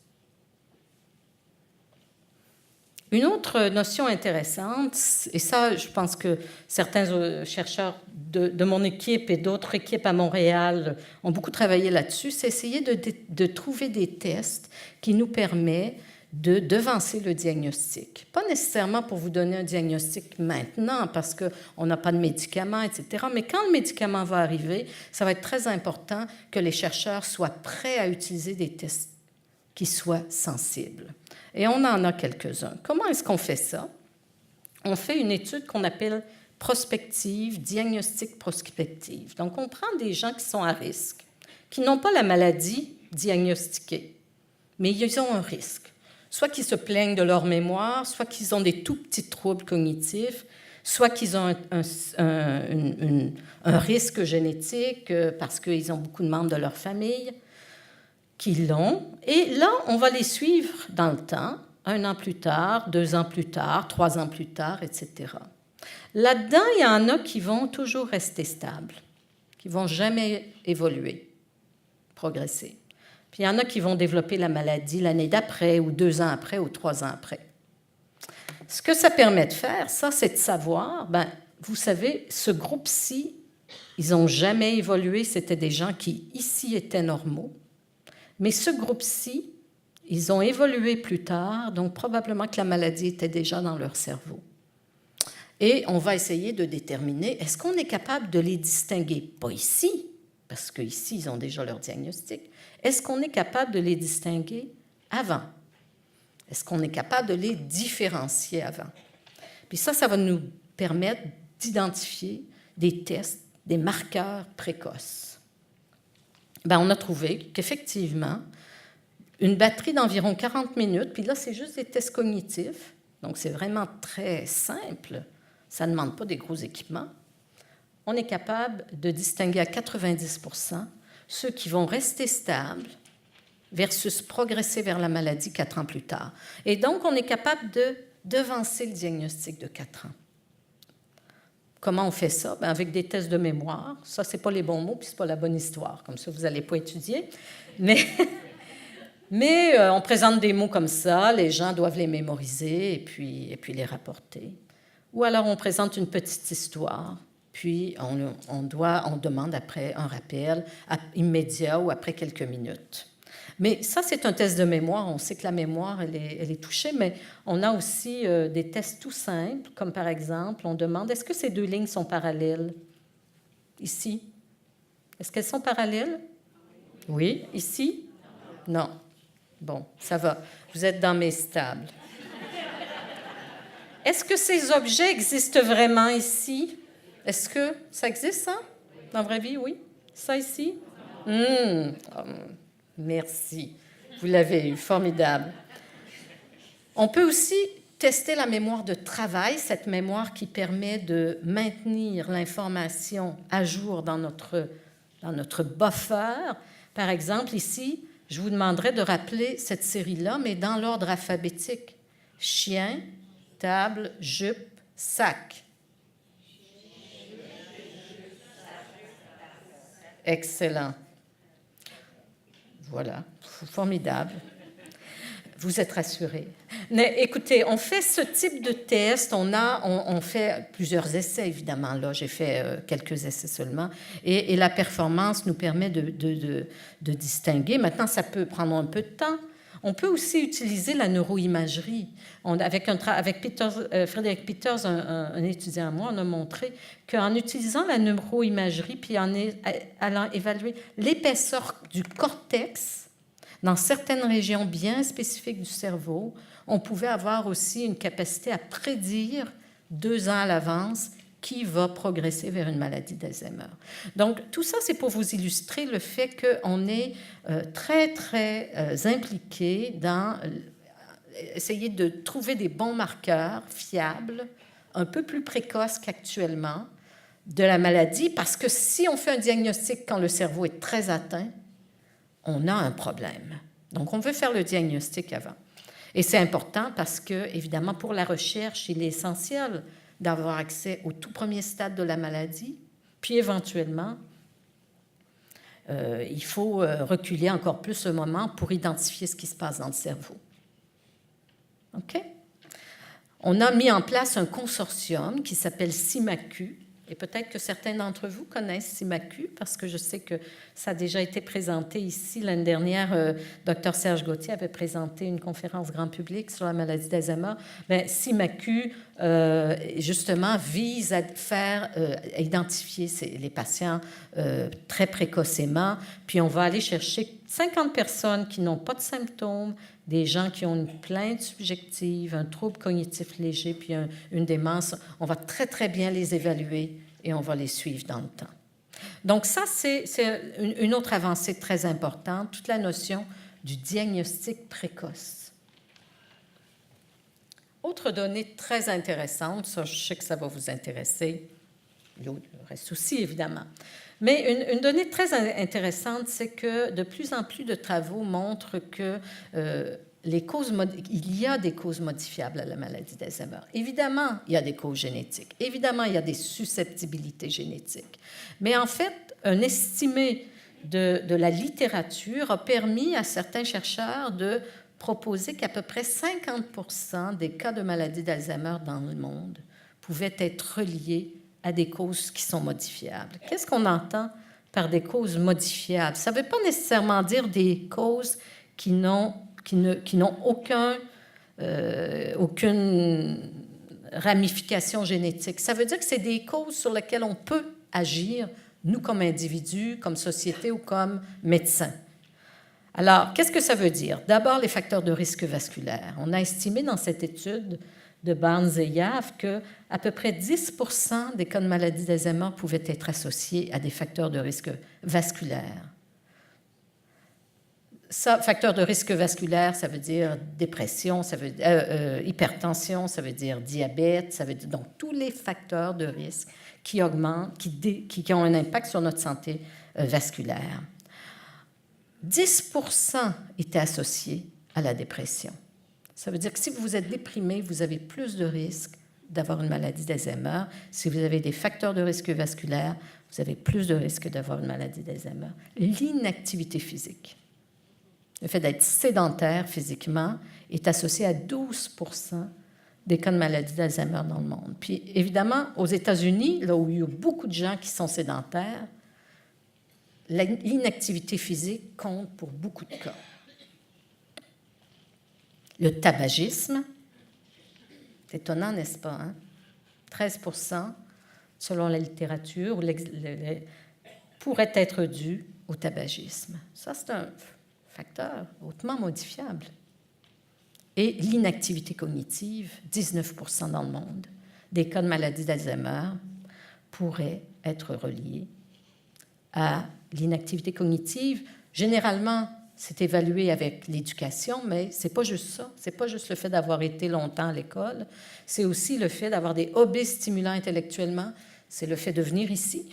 Une autre notion intéressante, et ça, je pense que certains chercheurs de mon équipe et d'autres équipes à Montréal ont beaucoup travaillé là-dessus, c'est essayer de trouver des tests qui nous permettent de devancer le diagnostic. Pas nécessairement pour vous donner un diagnostic maintenant, parce qu'on n'a pas de médicament, etc. Mais quand le médicament va arriver, ça va être très important que les chercheurs soient prêts à utiliser des tests qui soient sensibles. Et on en a quelques-uns. Comment est-ce qu'on fait ça? On fait une étude qu'on appelle prospective, diagnostic prospective. Donc, on prend des gens qui sont à risque, qui n'ont pas la maladie diagnostiquée, mais ils ont un risque. Soit qu'ils se plaignent de leur mémoire, soit qu'ils ont des tout petits troubles cognitifs, soit qu'ils ont un risque génétique parce qu'ils ont beaucoup de membres de leur famille qui l'ont. Et là, on va les suivre dans le temps, 1 an plus tard, 2 ans plus tard, 3 ans plus tard, etc. Là-dedans, il y en a qui vont toujours rester stables, qui ne vont jamais évoluer, progresser. Puis il y en a qui vont développer la maladie l'année d'après, ou 2 ans après, ou 3 ans après. Ce que ça permet de faire, ça, c'est de savoir, vous savez, ce groupe-ci, ils n'ont jamais évolué, c'était des gens qui, ici, étaient normaux. Mais ce groupe-ci, ils ont évolué plus tard, donc probablement que la maladie était déjà dans leur cerveau. Et on va essayer de déterminer, est-ce qu'on est capable de les distinguer? Pas ici, parce qu'ici, ils ont déjà leur diagnostic. Est-ce qu'on est capable de les distinguer avant? Est-ce qu'on est capable de les différencier avant? Puis ça va nous permettre d'identifier des tests, des marqueurs précoces. Bien, on a trouvé qu'effectivement, une batterie d'environ 40 minutes, puis là, c'est juste des tests cognitifs, donc c'est vraiment très simple, ça ne demande pas des gros équipements. On est capable de distinguer à 90% ceux qui vont rester stables versus progresser vers la maladie 4 ans plus tard. Et donc, on est capable de devancer le diagnostic de 4 ans. Comment on fait ça? Bien, avec des tests de mémoire. Ça, ce n'est pas les bons mots, puis ce n'est pas la bonne histoire. Comme ça, vous n'allez pas étudier. Mais on présente des mots comme ça, les gens doivent les mémoriser et puis les rapporter. Ou alors, on présente une petite histoire, puis on demande après un rappel immédiat ou après quelques minutes. Mais ça, c'est un test de mémoire. On sait que la mémoire, elle est touchée, mais on a aussi des tests tout simples, comme par exemple, on demande, est-ce que ces deux lignes sont parallèles? Ici. Est-ce qu'elles sont parallèles? Oui. Ici? Non. Bon, ça va. Vous êtes dans mes stables. Est-ce que ces objets existent vraiment ici? Est-ce que ça existe, ça? Dans la vraie vie, oui? Ça ici? Merci. Vous l'avez eu. Formidable. On peut aussi tester la mémoire de travail, cette mémoire qui permet de maintenir l'information à jour dans notre buffer. Par exemple, ici, je vous demanderais de rappeler cette série-là, mais dans l'ordre alphabétique. Chien, table, jupe, sac. Excellent. Voilà, formidable. Vous êtes rassurés. Mais écoutez, on fait ce type de test, on fait plusieurs essais, évidemment. Là, j'ai fait quelques essais seulement. Et la performance nous permet de distinguer. Maintenant, ça peut prendre un peu de temps. On peut aussi utiliser la neuroimagerie. Avec Frédéric Peters, un étudiant à moi, on a montré qu'en utilisant la neuroimagerie puis en allant évaluer l'épaisseur du cortex dans certaines régions bien spécifiques du cerveau, on pouvait avoir aussi une capacité à prédire 2 ans à l'avance qui va progresser vers une maladie d'Alzheimer. Donc, tout ça, c'est pour vous illustrer le fait qu'on est très, très impliqué dans essayer de trouver des bons marqueurs fiables, un peu plus précoces qu'actuellement, de la maladie, parce que si on fait un diagnostic quand le cerveau est très atteint, on a un problème. Donc, on veut faire le diagnostic avant. Et c'est important parce que, évidemment, pour la recherche, il est essentiel d'avoir accès au tout premier stade de la maladie, puis éventuellement, il faut reculer encore plus un moment pour identifier ce qui se passe dans le cerveau. OK? On a mis en place un consortium qui s'appelle CIMAQ, et peut-être que certains d'entre vous connaissent CIMAQ, parce que je sais que ça a déjà été présenté ici. L'année dernière, Dr Serge Gauthier avait présenté une conférence grand public sur la maladie d'Alzheimer. Bien, CIMAQ, justement, vise à identifier les patients très précocement, puis on va aller chercher 50 personnes qui n'ont pas de symptômes, des gens qui ont une plainte subjective, un trouble cognitif léger, puis une démence. On va très, très bien les évaluer et on va les suivre dans le temps. Donc ça, c'est une autre avancée très importante, toute la notion du diagnostic précoce. Autre donnée très intéressante, ça, je sais que ça va vous intéresser, le reste aussi, évidemment. Mais une donnée très intéressante, c'est que de plus en plus de travaux montrent que il y a des causes modifiables à la maladie d'Alzheimer. Évidemment, il y a des causes génétiques. Évidemment, il y a des susceptibilités génétiques. Mais en fait, un estimé de la littérature a permis à certains chercheurs de proposer qu'à peu près 50% des cas de maladie d'Alzheimer dans le monde pouvaient être reliés à des causes qui sont modifiables. Qu'est-ce qu'on entend par des causes modifiables? Ça ne veut pas nécessairement dire des causes qui n'ont aucune ramification génétique. Ça veut dire que c'est des causes sur lesquelles on peut agir, nous comme individus, comme société ou comme médecins. Alors, qu'est-ce que ça veut dire? D'abord, les facteurs de risque vasculaire. On a estimé dans cette étude de Barnes et Yav qu'à peu près 10% des cas de maladie d'Alzheimer pouvaient être associés à des facteurs de risque vasculaire. Ça, facteur de risque vasculaire, ça veut dire dépression, ça veut dire hypertension, ça veut dire diabète, ça veut dire donc tous les facteurs de risque qui augmentent, qui ont un impact sur notre santé vasculaire. 10% étaient associés à la dépression. Ça veut dire que si vous êtes déprimé, vous avez plus de risques d'avoir une maladie d'Alzheimer. Si vous avez des facteurs de risque vasculaire, vous avez plus de risques d'avoir une maladie d'Alzheimer. L'inactivité physique, le fait d'être sédentaire physiquement, est associé à 12% des cas de maladie d'Alzheimer dans le monde. Puis évidemment, aux États-Unis, là où il y a beaucoup de gens qui sont sédentaires, l'inactivité physique compte pour beaucoup de cas. Le tabagisme, c'est étonnant, n'est-ce pas? 13%, selon la littérature, pourrait être dû au tabagisme. Ça, c'est un facteur hautement modifiable. Et l'inactivité cognitive, 19% dans le monde, des cas de maladie d'Alzheimer pourraient être reliés à l'inactivité cognitive. Généralement, c'est évalué avec l'éducation, mais ce n'est pas juste ça. Ce n'est pas juste le fait d'avoir été longtemps à l'école. C'est aussi le fait d'avoir des hobbies stimulants intellectuellement. C'est le fait de venir ici.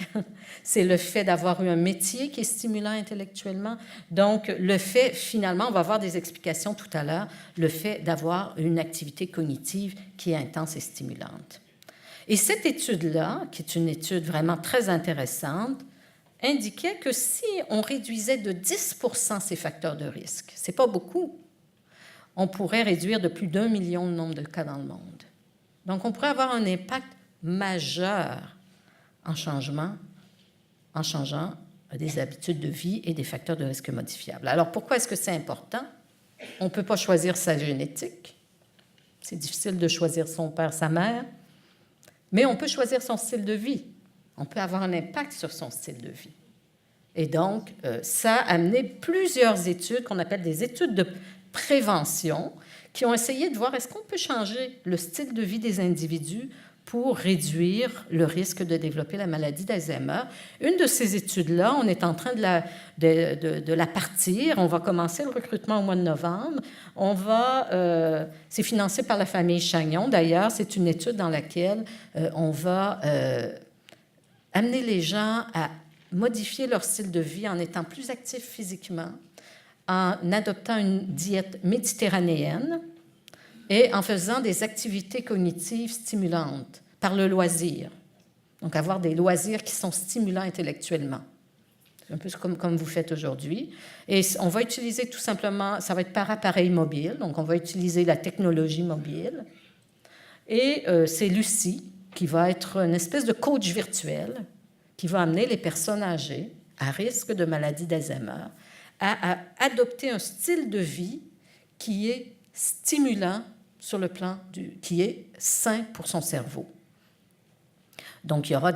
C'est le fait d'avoir eu un métier qui est stimulant intellectuellement. Donc, le fait, finalement, on va avoir des explications tout à l'heure, le fait d'avoir une activité cognitive qui est intense et stimulante. Et cette étude-là, qui est une étude vraiment très intéressante, indiquait que si on réduisait de 10% ces facteurs de risque, ce n'est pas beaucoup, on pourrait réduire de plus d'1 million le nombre de cas dans le monde. Donc, on pourrait avoir un impact majeur en changeant des habitudes de vie et des facteurs de risque modifiables. Alors, pourquoi est-ce que c'est important? On ne peut pas choisir sa génétique. C'est difficile de choisir son père, sa mère. Mais on peut choisir son style de vie. On peut avoir un impact sur son style de vie. Et donc, ça a amené plusieurs études qu'on appelle des études de prévention qui ont essayé de voir est-ce qu'on peut changer le style de vie des individus pour réduire le risque de développer la maladie d'Alzheimer. Une de ces études-là, on est en train de la partir. On va commencer le recrutement au mois de novembre. C'est financé par la famille Chagnon. D'ailleurs, c'est une étude dans laquelle on va amener les gens à modifier leur style de vie en étant plus actifs physiquement, en adoptant une diète méditerranéenne et en faisant des activités cognitives stimulantes par le loisir. Donc, avoir des loisirs qui sont stimulants intellectuellement. C'est un peu comme vous faites aujourd'hui. Et on va utiliser tout simplement, ça va être par appareil mobile, donc on va utiliser la technologie mobile. Et c'est Lucie qui va être une espèce de coach virtuel qui va amener les personnes âgées à risque de maladie d'Alzheimer à adopter un style de vie qui est stimulant sur le plan qui est sain pour son cerveau. Donc, il y aura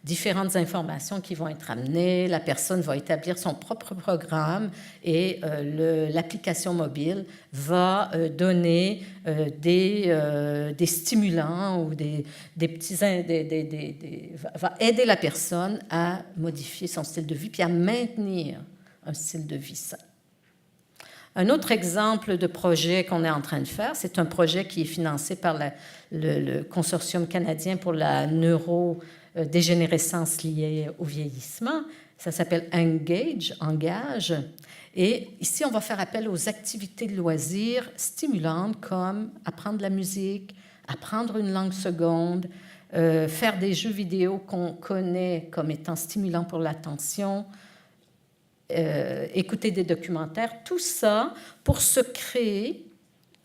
différentes informations qui vont être amenées. La personne va établir son propre programme et l'application mobile va donner des stimulants ou va aider la personne à modifier son style de vie puis à maintenir un style de vie sain. Un autre exemple de projet qu'on est en train de faire, c'est un projet qui est financé par le Consortium canadien pour la neurodégénérescence liée au vieillissement. Ça s'appelle Engage. Et ici, on va faire appel aux activités de loisirs stimulantes comme apprendre la musique, apprendre une langue seconde, faire des jeux vidéo qu'on connaît comme étant stimulants pour l'attention, écouter des documentaires, tout ça pour se créer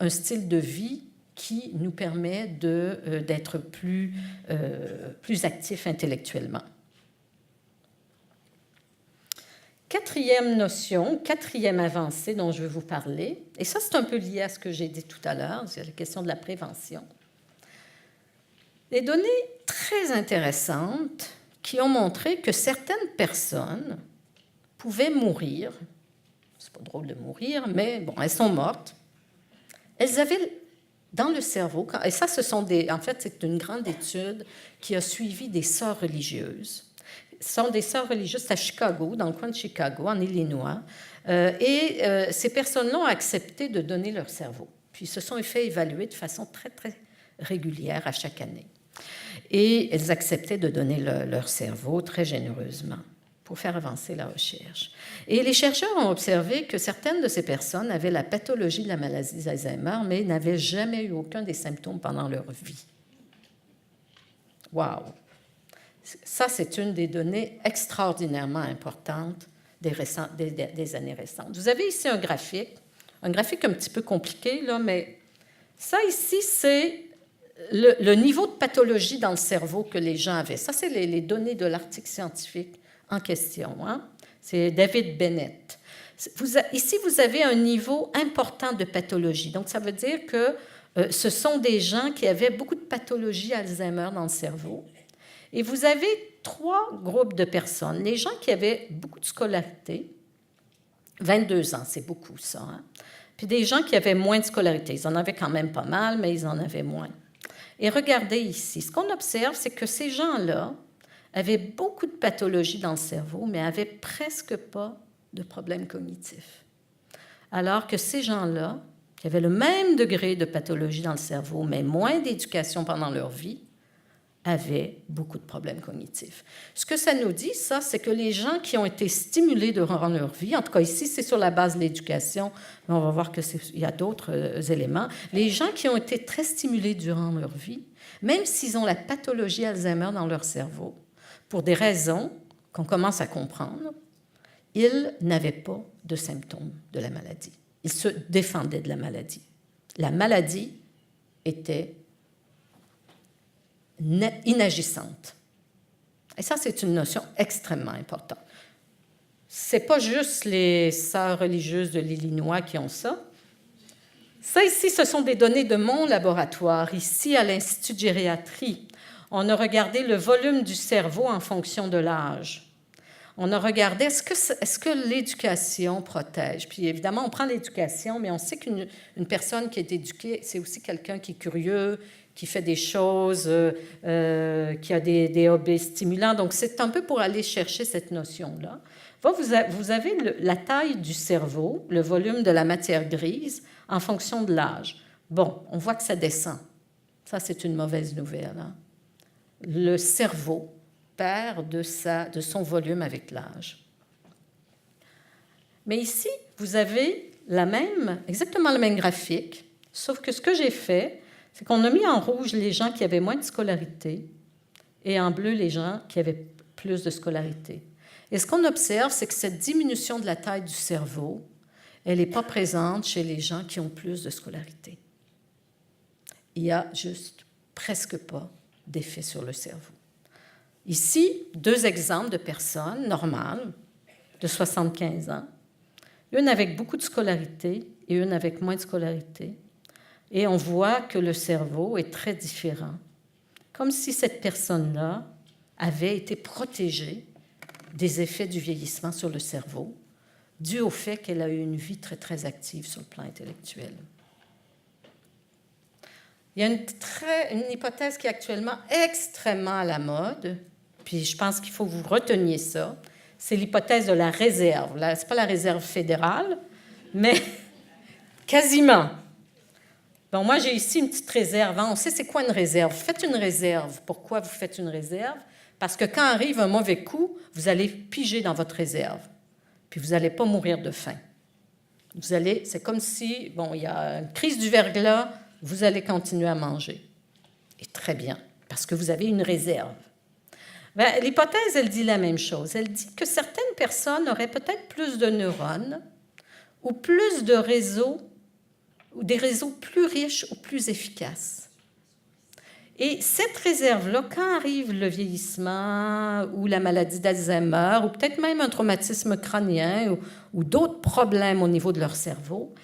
un style de vie qui nous permet d'être plus actifs intellectuellement. Quatrième notion, quatrième avancée dont je vais vous parler, et ça c'est un peu lié à ce que j'ai dit tout à l'heure, c'est la question de la prévention. Des données très intéressantes qui ont montré que certaines personnes pouvaient mourir c'est pas drôle de mourir, mais bon, elles sont mortes. Elles avaient dans le cerveau, et ça, en fait, c'est une grande étude qui a suivi des sœurs religieuses. Ce sont des sœurs religieuses à Chicago, dans le coin de Chicago, en Illinois, ces personnes-là ont accepté de donner leur cerveau. Puis ils se sont fait évaluer de façon très, très régulière à chaque année. Et elles acceptaient de donner leur cerveau très généreusement pour faire avancer la recherche. Et les chercheurs ont observé que certaines de ces personnes avaient la pathologie de la maladie d'Alzheimer, mais n'avaient jamais eu aucun des symptômes pendant leur vie. Wow! Ça, c'est une des données extraordinairement importantes des années récentes. Vous avez ici un graphique un petit peu compliqué, là, mais ça ici, c'est le niveau de pathologie dans le cerveau que les gens avaient. Ça, c'est les données de l'article scientifique en question. Hein? C'est David Bennett. Ici, vous avez un niveau important de pathologie. Donc, ça veut dire que ce sont des gens qui avaient beaucoup de pathologie Alzheimer dans le cerveau. Et vous avez 3 groupes de personnes. Les gens qui avaient beaucoup de scolarité, 22 ans, c'est beaucoup ça. Hein? Puis des gens qui avaient moins de scolarité. Ils en avaient quand même pas mal, mais ils en avaient moins. Et regardez ici, ce qu'on observe, c'est que ces gens-là avaient beaucoup de pathologies dans le cerveau, mais n'avaient presque pas de problèmes cognitifs. Alors que ces gens-là, qui avaient le même degré de pathologie dans le cerveau, mais moins d'éducation pendant leur vie, avaient beaucoup de problèmes cognitifs. Ce que ça nous dit, ça, c'est que les gens qui ont été stimulés durant leur vie, en tout cas ici, c'est sur la base de l'éducation, mais on va voir qu'il y a d'autres éléments, les gens qui ont été très stimulés durant leur vie, même s'ils ont la pathologie Alzheimer dans leur cerveau, pour des raisons qu'on commence à comprendre, ils n'avaient pas de symptômes de la maladie. Ils se défendaient de la maladie. La maladie était inagissante. Et ça, c'est une notion extrêmement importante. Ce n'est pas juste les sœurs religieuses de l'Illinois qui ont ça. Ça, ici, ce sont des données de mon laboratoire, ici à l'Institut de gériatrie. On a regardé le volume du cerveau en fonction de l'âge. On a regardé, est-ce que l'éducation protège? Puis évidemment, on prend l'éducation, mais on sait qu'une personne qui est éduquée, c'est aussi quelqu'un qui est curieux, qui fait des choses, qui a des hobbies stimulants. Donc, c'est un peu pour aller chercher cette notion-là. Vous avez la taille du cerveau, le volume de la matière grise, en fonction de l'âge. Bon, on voit que ça descend. Ça, c'est une mauvaise nouvelle. Hein? Le cerveau perd de son volume avec l'âge. Mais ici, vous avez exactement le même graphique, sauf que ce que j'ai fait, c'est qu'on a mis en rouge les gens qui avaient moins de scolarité et en bleu les gens qui avaient plus de scolarité. Et ce qu'on observe, c'est que cette diminution de la taille du cerveau, elle n'est pas présente chez les gens qui ont plus de scolarité. Il n'y a juste presque pas d'effet sur le cerveau. Ici, 2 exemples de personnes normales de 75 ans, une avec beaucoup de scolarité et une avec moins de scolarité. Et on voit que le cerveau est très différent, comme si cette personne-là avait été protégée des effets du vieillissement sur le cerveau, dû au fait qu'elle a eu une vie très, très active sur le plan intellectuel. Il y a une hypothèse qui est actuellement extrêmement à la mode, puis je pense qu'il faut que vous reteniez ça, c'est l'hypothèse de la réserve. Ce n'est pas la réserve fédérale, mais quasiment. Bon, moi, j'ai ici une petite réserve. Hein. On sait c'est quoi une réserve. Faites une réserve. Pourquoi vous faites une réserve? Parce que quand arrive un mauvais coup, vous allez piger dans votre réserve. Puis vous n'allez pas mourir de faim. C'est comme si, il y a une crise du verglas, vous allez continuer à manger. Et très bien, parce que vous avez une réserve. L'hypothèse, elle dit la même chose. Elle dit que certaines personnes auraient peut-être plus de neurones ou plus de réseaux, ou des réseaux plus riches ou plus efficaces. Et cette réserve-là, quand arrive le vieillissement ou la maladie d'Alzheimer, ou peut-être même un traumatisme crânien ou d'autres problèmes au niveau de leur cerveau,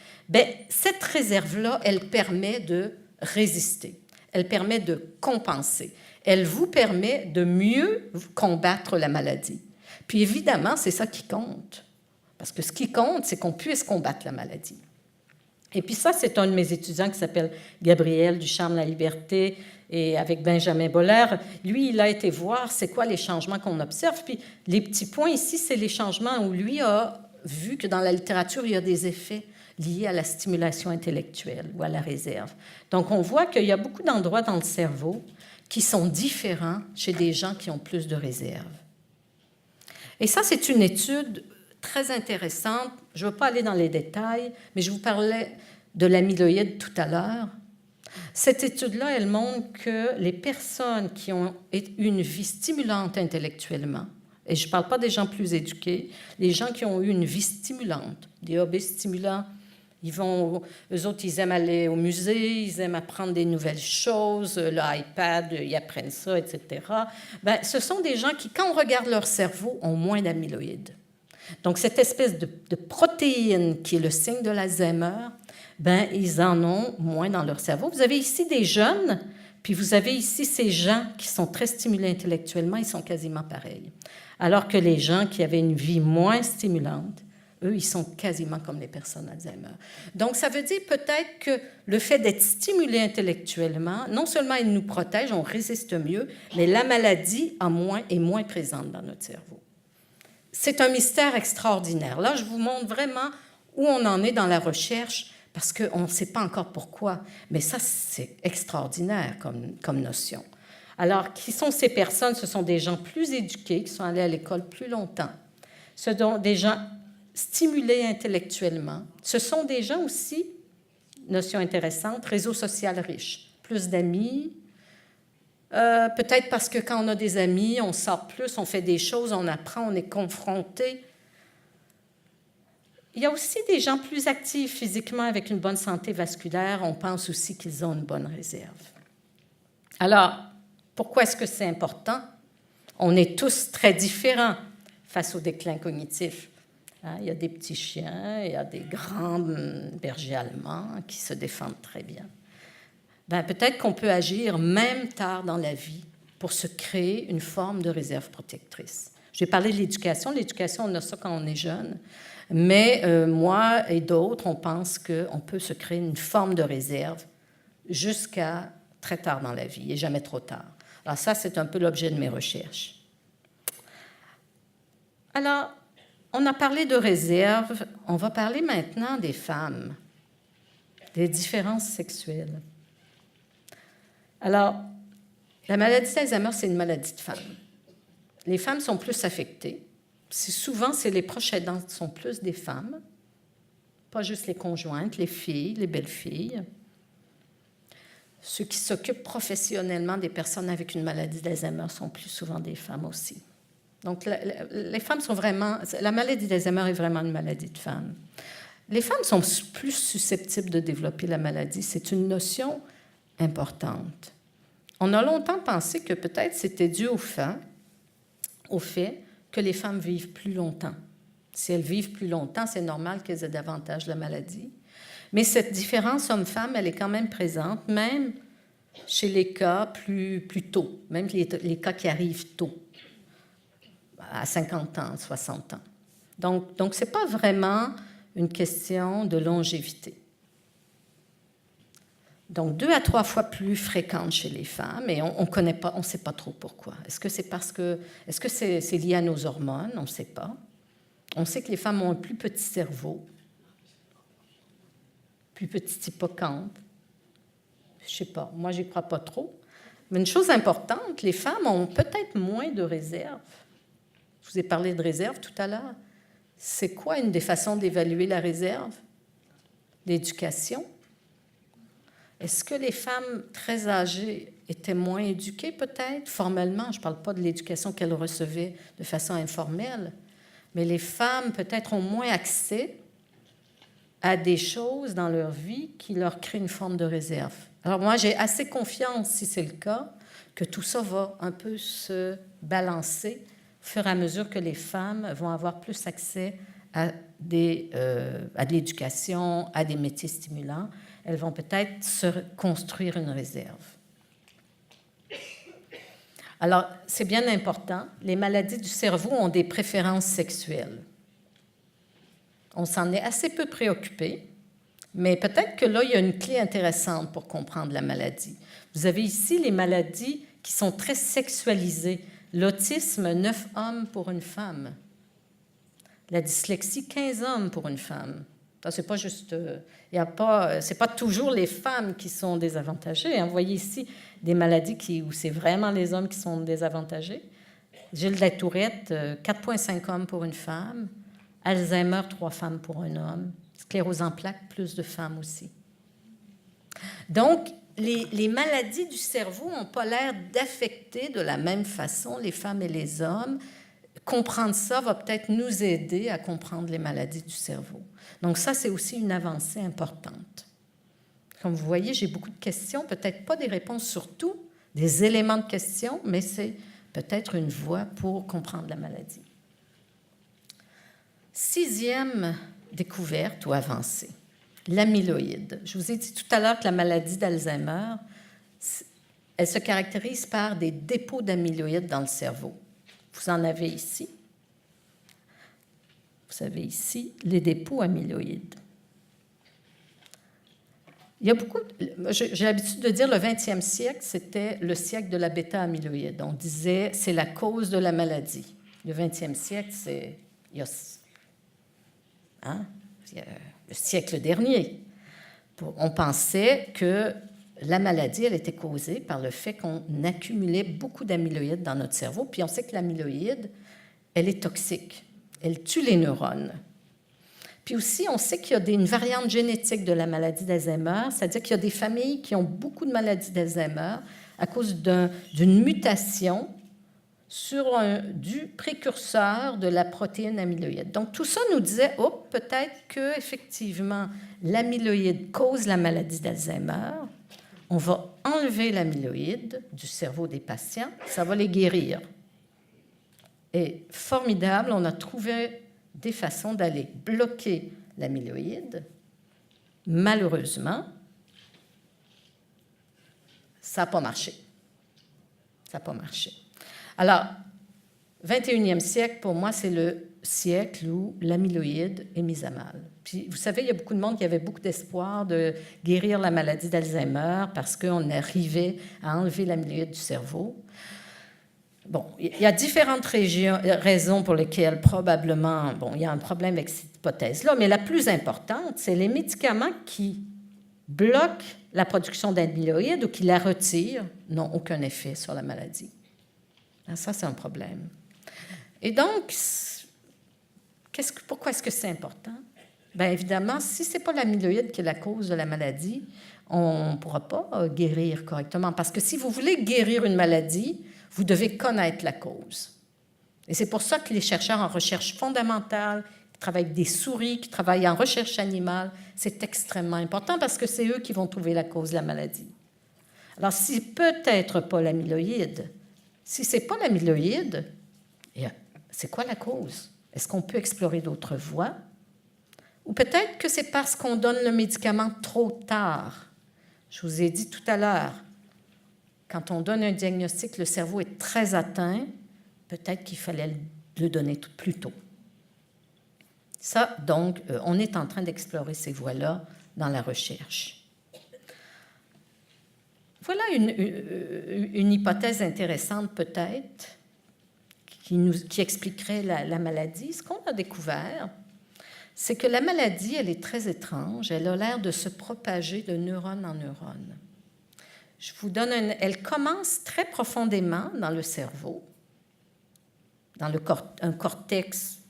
cette réserve-là, elle permet de résister, elle permet de compenser, elle vous permet de mieux combattre la maladie. Puis évidemment, c'est ça qui compte. Parce que ce qui compte, c'est qu'on puisse combattre la maladie. Et puis ça, c'est un de mes étudiants qui s'appelle Gabriel du Charme de la Liberté, et avec Benjamin Boller. Lui, il a été voir c'est quoi les changements qu'on observe. Puis les petits points ici, c'est les changements où lui a vu que dans la littérature, il y a des effets liés à la stimulation intellectuelle ou à la réserve. Donc, on voit qu'il y a beaucoup d'endroits dans le cerveau qui sont différents chez des gens qui ont plus de réserve. Et ça, c'est une étude très intéressante. Je ne vais pas aller dans les détails, mais je vous parlais de l'amyloïde tout à l'heure. Cette étude-là, elle montre que les personnes qui ont eu une vie stimulante intellectuellement, et je ne parle pas des gens plus éduqués, les gens qui ont eu une vie stimulante, des hobbies stimulants, eux autres, ils aiment aller au musée, ils aiment apprendre des nouvelles choses, l'iPad, ils apprennent ça, etc. Bien, ce sont des gens qui, quand on regarde leur cerveau, ont moins d'amyloïdes. Donc, cette espèce de protéine qui est le signe de l'Alzheimer, ben, ils en ont moins dans leur cerveau. Vous avez ici des jeunes, puis vous avez ici ces gens qui sont très stimulés intellectuellement, ils sont quasiment pareils. Alors que les gens qui avaient une vie moins stimulante, eux, ils sont quasiment comme les personnes Alzheimer. Donc, ça veut dire peut-être que le fait d'être stimulé intellectuellement, non seulement il nous protège, on résiste mieux, mais la maladie est moins présente dans notre cerveau. C'est un mystère extraordinaire. Là, je vous montre vraiment où on en est dans la recherche, parce qu'on ne sait pas encore pourquoi, mais ça, c'est extraordinaire comme notion. Alors, qui sont ces personnes? Ce sont des gens plus éduqués, qui sont allés à l'école plus longtemps. Ce sont des gens stimulés intellectuellement. Ce sont des gens aussi, notion intéressante, réseau social riche, plus d'amis. Peut-être parce que quand on a des amis, on sort plus, on fait des choses, on apprend, on est confronté. Il y a aussi des gens plus actifs physiquement avec une bonne santé vasculaire. On pense aussi qu'ils ont une bonne réserve. Alors, pourquoi est-ce que c'est important? On est tous très différents face au déclin cognitif. Il y a des petits chiens, il y a des grands bergers allemands qui se défendent très bien. Ben, peut-être qu'on peut agir même tard dans la vie pour se créer une forme de réserve protectrice. J'ai parlé de l'éducation. L'éducation, on a ça quand on est jeune. Mais moi et d'autres, on pense qu'on peut se créer une forme de réserve jusqu'à très tard dans la vie et jamais trop tard. Alors ça, c'est un peu l'objet de mes recherches. Alors, on a parlé de réserve. On va parler maintenant des femmes, des différences sexuelles. Alors, la maladie d'Alzheimer, c'est une maladie de femmes. Les femmes sont plus affectées. Souvent, c'est les proches aidants qui sont plus des femmes, pas juste les conjointes, les filles, les belles-filles. Ceux qui s'occupent professionnellement des personnes avec une maladie d'Alzheimer sont plus souvent des femmes aussi. Donc, les femmes sont vraiment... La maladie d'Alzheimer est vraiment une maladie de femmes. Les femmes sont plus susceptibles de développer la maladie. C'est une notion importante. On a longtemps pensé que peut-être c'était dû au fait que les femmes vivent plus longtemps. Si elles vivent plus longtemps, c'est normal qu'elles aient davantage la maladie. Mais cette différence homme-femme, elle est quand même présente, même chez les cas plus tôt, même les cas qui arrivent tôt, à 50 ans, 60 ans. Donc ce n'est pas vraiment une question de longévité. Donc, 2 à 3 fois plus fréquente chez les femmes, et on connaît pas, on ne sait pas trop pourquoi. Est-ce que c'est lié à nos hormones? On ne sait pas. On sait que les femmes ont un plus petit cerveau, plus petit hippocampe. Je ne sais pas, moi, je n'y crois pas trop. Mais une chose importante, les femmes ont peut-être moins de réserve. Je vous ai parlé de réserve tout à l'heure. C'est quoi une des façons d'évaluer la réserve? L'éducation. Est-ce que les femmes très âgées étaient moins éduquées, peut-être, formellement? Je ne parle pas de l'éducation qu'elles recevaient de façon informelle, mais les femmes, peut-être, ont moins accès à des choses dans leur vie qui leur créent une forme de réserve. Alors moi, j'ai assez confiance, si c'est le cas, que tout ça va un peu se balancer au fur et à mesure que les femmes vont avoir plus accès à de l'éducation, à des métiers stimulants. Elles vont peut-être se construire une réserve. Alors, c'est bien important. Les maladies du cerveau ont des préférences sexuelles. On s'en est assez peu préoccupé, mais peut-être que là, il y a une clé intéressante pour comprendre la maladie. Vous avez ici les maladies qui sont très sexualisées. L'autisme, 9 hommes pour une femme. La dyslexie, 15 hommes pour une femme. Ça, c'est pas juste... c'est pas toujours les femmes qui sont désavantagées. Vous voyez ici des maladies où c'est vraiment les hommes qui sont désavantagés. Gilles de la Tourette, 4,5 hommes pour une femme. Alzheimer, 3 femmes pour un homme. Sclérose en plaques, plus de femmes aussi. Donc, les maladies du cerveau n'ont pas l'air d'affecter de la même façon les femmes et les hommes. Comprendre ça va peut-être nous aider à comprendre les maladies du cerveau. Donc ça, c'est aussi une avancée importante. Comme vous voyez, j'ai beaucoup de questions, peut-être pas des réponses sur tout, des éléments de questions, mais c'est peut-être une voie pour comprendre la maladie. 6e découverte ou avancée, l'amyloïde. Je vous ai dit tout à l'heure que la maladie d'Alzheimer, elle se caractérise par des dépôts d'amyloïde dans le cerveau. Vous en avez ici. Vous avez ici les dépôts amyloïdes. Il y a beaucoup. J'ai l'habitude de dire le 20e siècle, c'était le siècle de la bêta-amyloïde. On disait c'est la cause de la maladie. Le 20e siècle, c'est le siècle dernier. On pensait que la maladie, elle était causée par le fait qu'on accumulait beaucoup d'amyloïdes dans notre cerveau. Puis on sait que l'amyloïde, elle est toxique. Elle tue les neurones. Puis aussi, on sait qu'il y a une variante génétique de la maladie d'Alzheimer, c'est-à-dire qu'il y a des familles qui ont beaucoup de maladies d'Alzheimer à cause d'une mutation du précurseur de la protéine amyloïde. Donc, tout ça nous disait, peut-être qu'effectivement, l'amyloïde cause la maladie d'Alzheimer. On va enlever l'amyloïde du cerveau des patients, ça va les guérir. Et formidable, on a trouvé des façons d'aller bloquer l'amyloïde. Malheureusement, ça n'a pas marché. Ça n'a pas marché. Alors, 21e siècle, pour moi, c'est le siècle où l'amyloïde est mise à mal. Puis, vous savez, il y a beaucoup de monde qui avait beaucoup d'espoir de guérir la maladie d'Alzheimer parce qu'on arrivait à enlever l'amyloïde du cerveau. Bon, il y a différentes raisons pour lesquelles probablement, il y a un problème avec cette hypothèse-là, mais la plus importante, c'est les médicaments qui bloquent la production d'amyloïde ou qui la retirent n'ont aucun effet sur la maladie. Ça, c'est un problème. Et donc, pourquoi est-ce que c'est important? Bien, évidemment, si ce n'est pas l'amyloïde qui est la cause de la maladie, on ne pourra pas guérir correctement. Parce que si vous voulez guérir une maladie, vous devez connaître la cause. Et c'est pour ça que les chercheurs en recherche fondamentale, qui travaillent avec des souris, qui travaillent en recherche animale, c'est extrêmement important parce que c'est eux qui vont trouver la cause de la maladie. Alors, si peut-être pas l'amyloïde, si ce n'est pas l'amyloïde, c'est quoi la cause? Est-ce qu'on peut explorer d'autres voies? Ou peut-être que c'est parce qu'on donne le médicament trop tard. Je vous ai dit tout à l'heure, quand on donne un diagnostic, le cerveau est très atteint, peut-être qu'il fallait le donner plus tôt. Ça, donc, on est en train d'explorer ces voies-là dans la recherche. Voilà une hypothèse intéressante peut-être qui expliquerait la maladie. Ce qu'on a découvert, c'est que la maladie, elle est très étrange. Elle a l'air de se propager de neurone en neurone. Je vous donne elle commence très profondément dans le cerveau, dans un cortex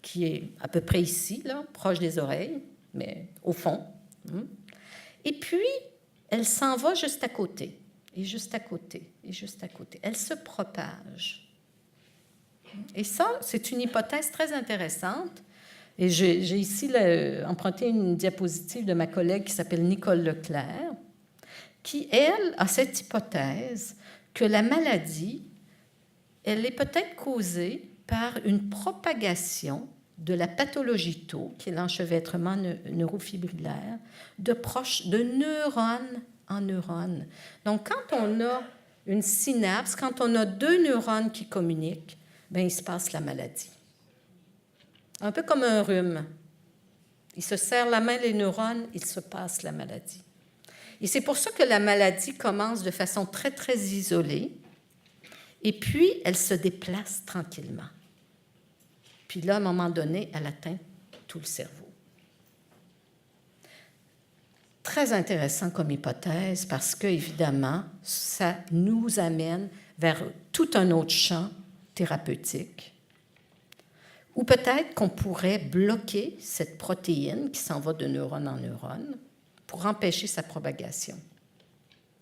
qui est à peu près ici, là, proche des oreilles, mais au fond. Et puis, elle s'en va juste à côté, et juste à côté, et juste à côté. Elle se propage. Et ça, c'est une hypothèse très intéressante. Et j'ai ici emprunté une diapositive de ma collègue qui s'appelle Nicole Leclerc, qui, elle, a cette hypothèse que la maladie, elle est peut-être causée par une propagation de la pathologie tau, qui est l'enchevêtrement neurofibrillaire, de neurone en neurone. Donc, quand on a une synapse, quand on a 2 neurones qui communiquent, bien, il se passe la maladie. Un peu comme un rhume. Il se serre la main, les neurones, il se passe la maladie. Et c'est pour ça que la maladie commence de façon très, très isolée, et puis elle se déplace tranquillement. Puis là, à un moment donné, elle atteint tout le cerveau. Très intéressant comme hypothèse parce que, évidemment, ça nous amène vers tout un autre champ thérapeutique où peut-être qu'on pourrait bloquer cette protéine qui s'en va de neurone en neurone pour empêcher sa propagation.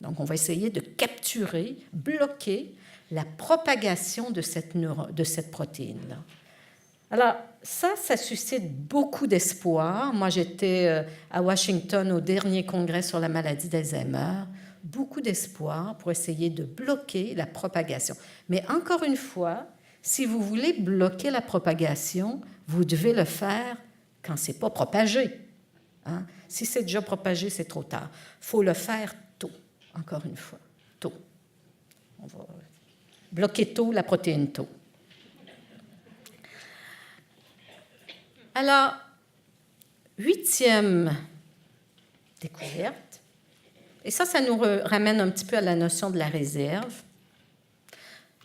Donc, on va essayer de capturer, bloquer la propagation de cette protéine-là. Alors, ça suscite beaucoup d'espoir. Moi, j'étais à Washington au dernier congrès sur la maladie d'Alzheimer. Beaucoup d'espoir pour essayer de bloquer la propagation. Mais encore une fois, si vous voulez bloquer la propagation, vous devez le faire quand ce n'est pas propagé. Hein? Si c'est déjà propagé, c'est trop tard. Il faut le faire tôt, encore une fois, tôt. On va bloquer tôt la protéine tôt. Alors, 8e découverte, et ça nous ramène un petit peu à la notion de la réserve,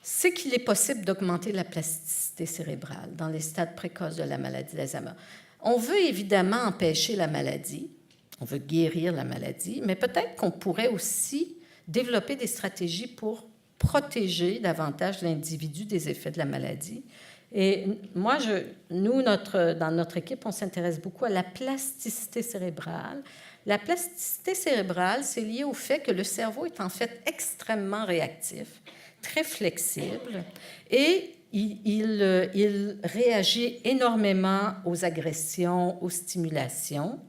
c'est qu'il est possible d'augmenter la plasticité cérébrale dans les stades précoces de la maladie d'Alzheimer. On veut évidemment empêcher la maladie, on veut guérir la maladie, mais peut-être qu'on pourrait aussi développer des stratégies pour protéger davantage l'individu des effets de la maladie. Et moi, dans notre équipe, on s'intéresse beaucoup à la plasticité cérébrale. La plasticité cérébrale, c'est lié au fait que le cerveau est en fait extrêmement réactif, très flexible, et il réagit énormément aux agressions, aux stimulations.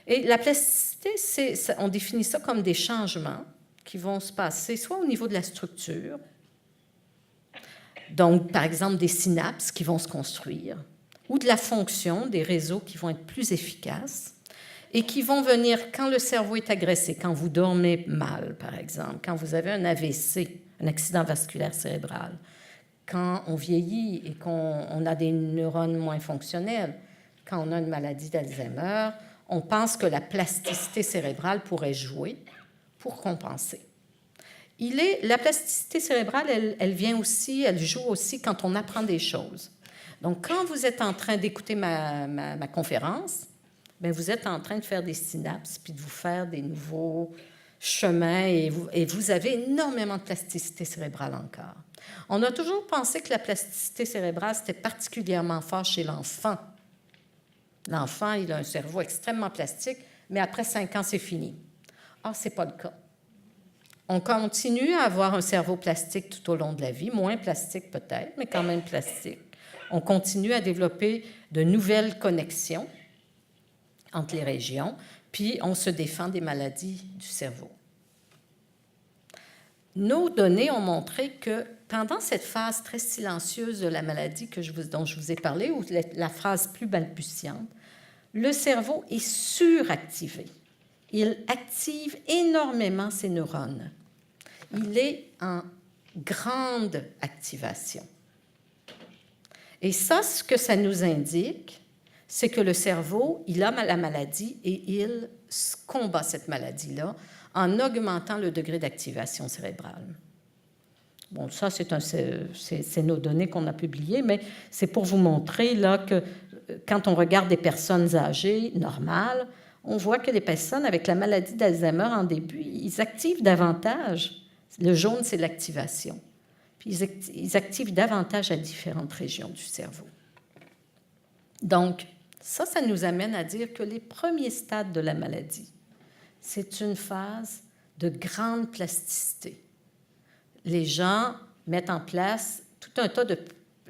Et la plasticité, on définit ça comme des changements qui vont se passer soit au niveau de la structure, donc, par exemple, des synapses qui vont se construire, ou de la fonction des réseaux qui vont être plus efficaces et qui vont venir quand le cerveau est agressé, quand vous dormez mal, par exemple, quand vous avez un AVC, un accident vasculaire cérébral, quand on vieillit et qu'on a des neurones moins fonctionnels, quand on a une maladie d'Alzheimer, on pense que la plasticité cérébrale pourrait jouer pour compenser. La plasticité cérébrale, elle joue aussi quand on apprend des choses. Donc, quand vous êtes en train d'écouter ma conférence, bien, vous êtes en train de faire des synapses puis de vous faire des nouveaux chemins et vous avez énormément de plasticité cérébrale encore. On a toujours pensé que la plasticité cérébrale, c'était particulièrement fort chez l'enfant. L'enfant, il a un cerveau extrêmement plastique, mais après 5 ans, c'est fini. Or, ce n'est pas le cas. On continue à avoir un cerveau plastique tout au long de la vie, moins plastique peut-être, mais quand même plastique. On continue à développer de nouvelles connexions entre les régions, puis on se défend des maladies du cerveau. Nos données ont montré que pendant cette phase très silencieuse de la maladie dont je vous ai parlé, ou la phase plus balbutiante, le cerveau est suractivé. Il active énormément ses neurones. Il est en grande activation. Et ça, ce que ça nous indique, c'est que le cerveau, il a la maladie et il combat cette maladie-là en augmentant le degré d'activation cérébrale. Bon, ça, c'est nos données qu'on a publiées, mais c'est pour vous montrer là, que quand on regarde des personnes âgées, normales, on voit que les personnes avec la maladie d'Alzheimer en début, ils activent davantage. Le jaune, c'est l'activation. Puis ils activent davantage à différentes régions du cerveau. Donc, ça nous amène à dire que les premiers stades de la maladie, c'est une phase de grande plasticité. Les gens mettent en place tout un tas de...